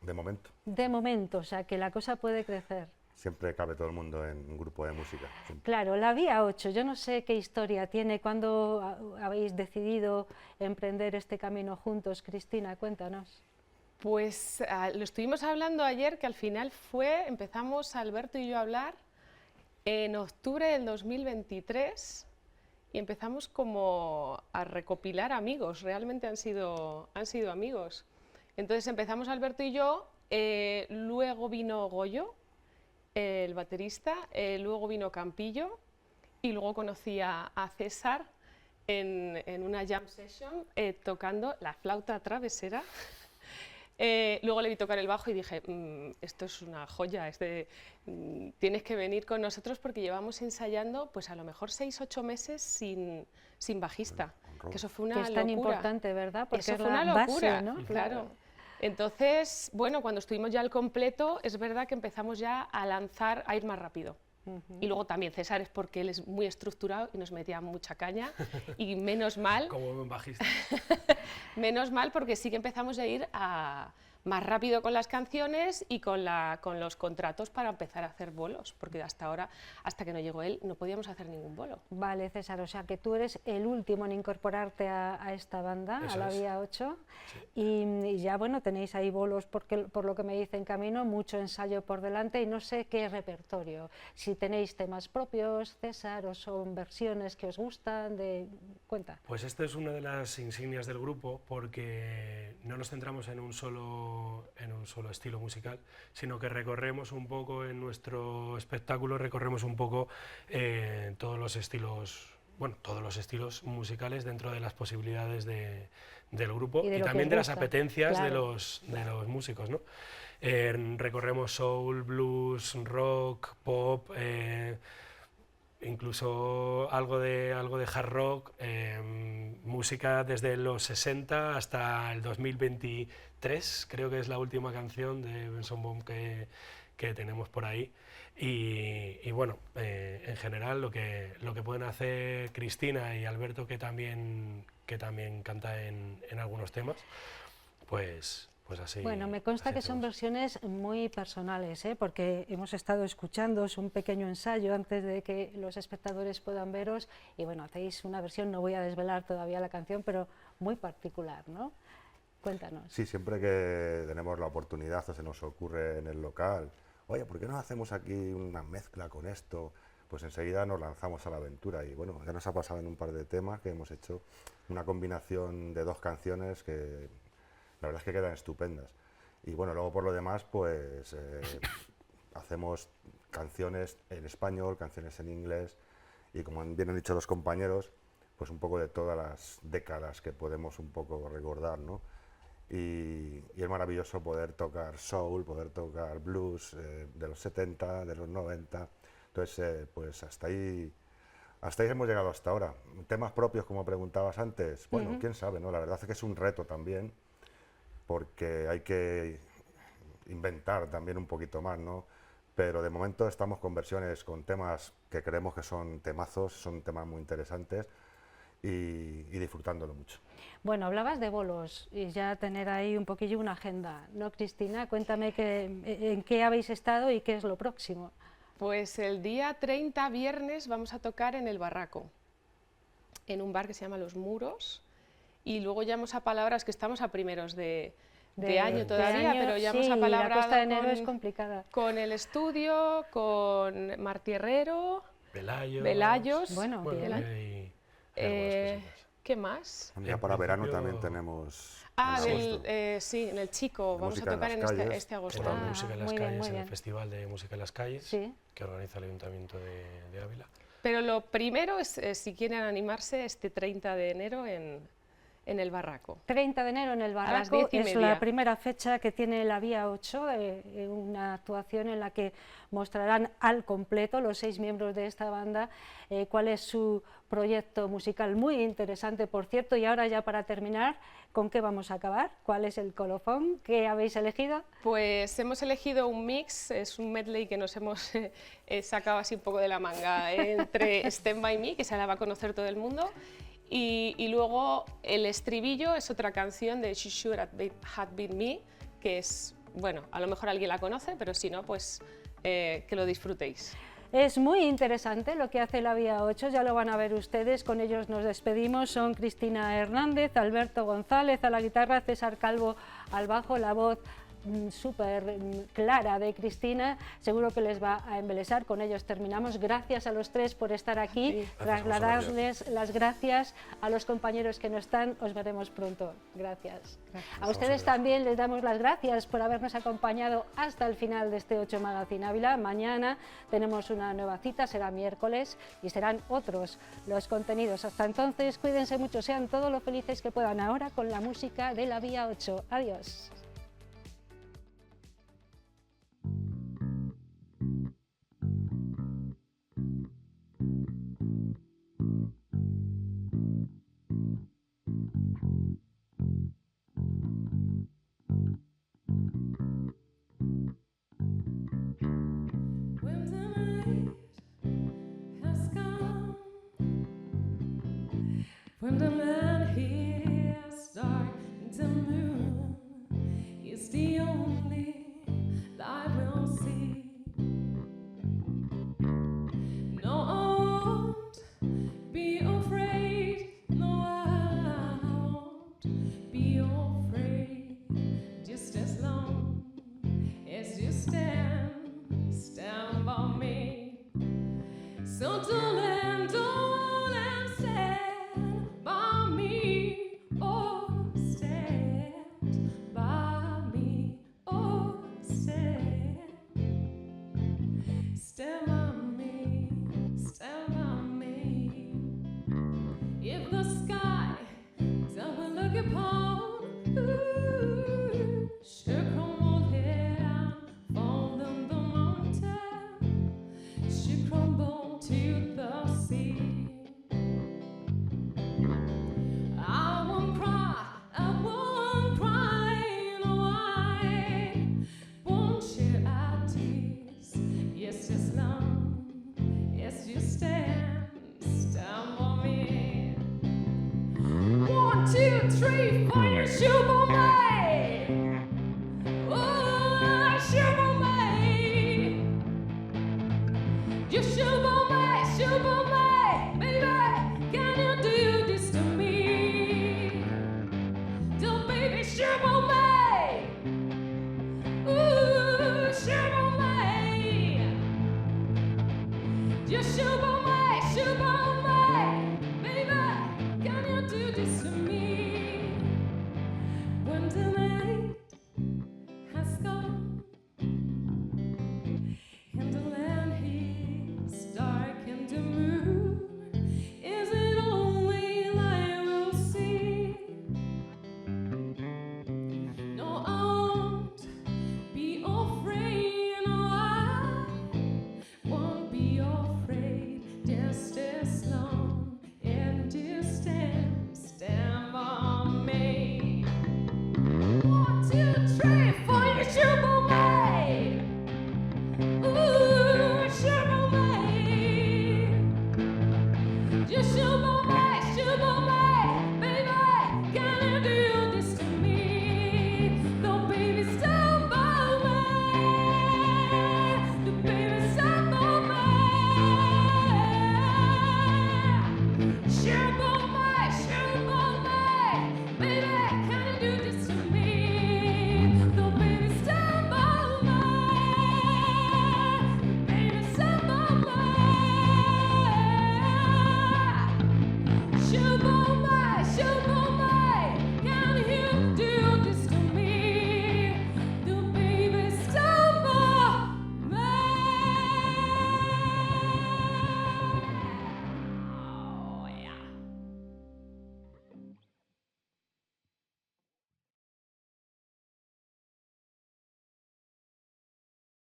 de momento. De momento, o sea que la cosa puede crecer. Siempre cabe todo el mundo en un grupo de música. Siempre. Claro, La Vía 8, yo no sé qué historia tiene, ¿cuándo habéis decidido emprender este camino juntos? Cristina, cuéntanos. Pues lo estuvimos hablando ayer, que al final empezamos Alberto y yo a hablar en octubre del 2023 y empezamos como a recopilar amigos, realmente han sido amigos. Entonces empezamos Alberto y yo, luego vino Goyo, el baterista, luego vino Campillo y luego conocí a César en una jam session tocando la flauta travesera. Luego le vi tocar el bajo y dije, esto es una joya, tienes que venir con nosotros porque llevamos ensayando pues a lo mejor 6-8 meses sin bajista, que eso fue una que es locura. tan importante, ¿verdad? Porque Eso es fue la una locura, base, ¿no? Claro. Entonces, bueno, cuando estuvimos ya al completo, es verdad que empezamos ya a ir más rápido. Y luego también César es porque él es muy estructurado y nos metía mucha caña y menos mal, Como buen bajista. menos mal porque sí que empezamos a ir más rápido con las canciones y con los contratos para empezar a hacer bolos, porque hasta ahora, hasta que no llegó él, no podíamos hacer ningún bolo. Vale, César, o sea que tú eres el último en incorporarte a esta banda, Eso a La es. Vía 8, Sí. y ya bueno, tenéis ahí bolos por lo que me dicen camino, mucho ensayo por delante y no sé qué repertorio, si tenéis temas propios, César, o son versiones que os gustan, cuenta. Pues esta es una de las insignias del grupo porque no nos centramos en un solo estilo musical, sino que recorremos un poco en nuestro espectáculo, recorremos un poco todos los estilos musicales dentro de las posibilidades del grupo Y de y lo que también os de las gusta, apetencias claro. de los músicos, ¿no? Recorremos soul, blues, rock, pop, incluso algo de hard rock, música desde los 60 hasta el 2023, creo que es la última canción de Benson Boone que tenemos por ahí. Y bueno, en general lo que pueden hacer Cristina y Alberto, que también canta en algunos temas, pues así. Bueno, me consta que son versiones muy personales, porque hemos estado escuchando, es un pequeño ensayo antes de que los espectadores puedan veros, y bueno, hacéis una versión, no voy a desvelar todavía la canción, pero muy particular, ¿no? Cuéntanos. Sí, siempre que tenemos la oportunidad o se nos ocurre en el local, oye, ¿por qué no hacemos aquí una mezcla con esto? Pues enseguida nos lanzamos a la aventura, y bueno, ya nos ha pasado en un par de temas que hemos hecho una combinación de 2 canciones que la verdad es que quedan estupendas. Y bueno, luego por lo demás, pues hacemos canciones en español, canciones en inglés, y como bien han dicho los compañeros, pues un poco de todas las décadas que podemos un poco recordar, ¿no? Y es maravilloso poder tocar soul, poder tocar blues de los 70, de los 90, entonces pues hasta ahí hemos llegado hasta ahora. Temas propios, como preguntabas antes, bueno, quién sabe, ¿no? La verdad es que es un reto también, porque hay que inventar también un poquito más, ¿no? Pero de momento estamos con versiones, con temas que creemos que son temazos, son temas muy interesantes, y disfrutándolo mucho. Bueno, hablabas de bolos y ya tener ahí un poquillo una agenda, ¿no, Cristina? Cuéntame en qué habéis estado y qué es lo próximo. Pues el día 30, viernes, vamos a tocar en el Barraco, en un bar que se llama Los Muros. Y luego ya hemos apalabrado, que estamos a primeros de año todavía, pero ya hemos apalabrado. La cuesta de enero es complicada. Con el estudio, con Martí Herrero, Velayos. Bueno, bien. ¿Qué más? Ya para verano también tenemos. Sí, en el Chico, vamos a tocar en este agosto. Música en las calles, en el Festival de Música en las Calles, que organiza el Ayuntamiento de Ávila. Pero lo primero es, si quieren animarse, este 30 de enero en el Barraco. 30 de enero en el Barraco es la primera fecha que tiene la Vía 8, una actuación en la que mostrarán al completo los 6 miembros de esta banda cuál es su proyecto musical, muy interesante por cierto. Y ahora ya para terminar, ¿con qué vamos a acabar? ¿Cuál es el colofón que habéis elegido? Pues hemos elegido un mix, es un medley que nos hemos sacado así un poco de la manga entre Stand By Me, que se la va a conocer todo el mundo, y luego el estribillo es otra canción de She Should Have Been Me, que es, bueno, a lo mejor alguien la conoce, pero si no, pues que lo disfrutéis. Es muy interesante lo que hace la Vía 8, ya lo van a ver ustedes. Con ellos nos despedimos, son Cristina Hernández, Alberto González a la guitarra, César Calvo al bajo, la voz súper clara de Cristina, seguro que les va a embelesar. Con ellos terminamos. Gracias a los 3 por estar aquí, trasladarles las gracias a los compañeros que no están, os veremos pronto. Gracias. A ustedes también les damos las gracias por habernos acompañado hasta el final de este 8 Magazine Ávila. Mañana tenemos una nueva cita, será miércoles, y serán otros los contenidos. Hasta entonces, cuídense mucho, sean todos lo felices que puedan ahora con la música de la Vía 8. Adiós. When the man hears dark, the moon is the only light we'll see. No, won't be afraid. No, I won't be afraid. Just as long as you stand by me. So don't stand by tree for your shoe boy.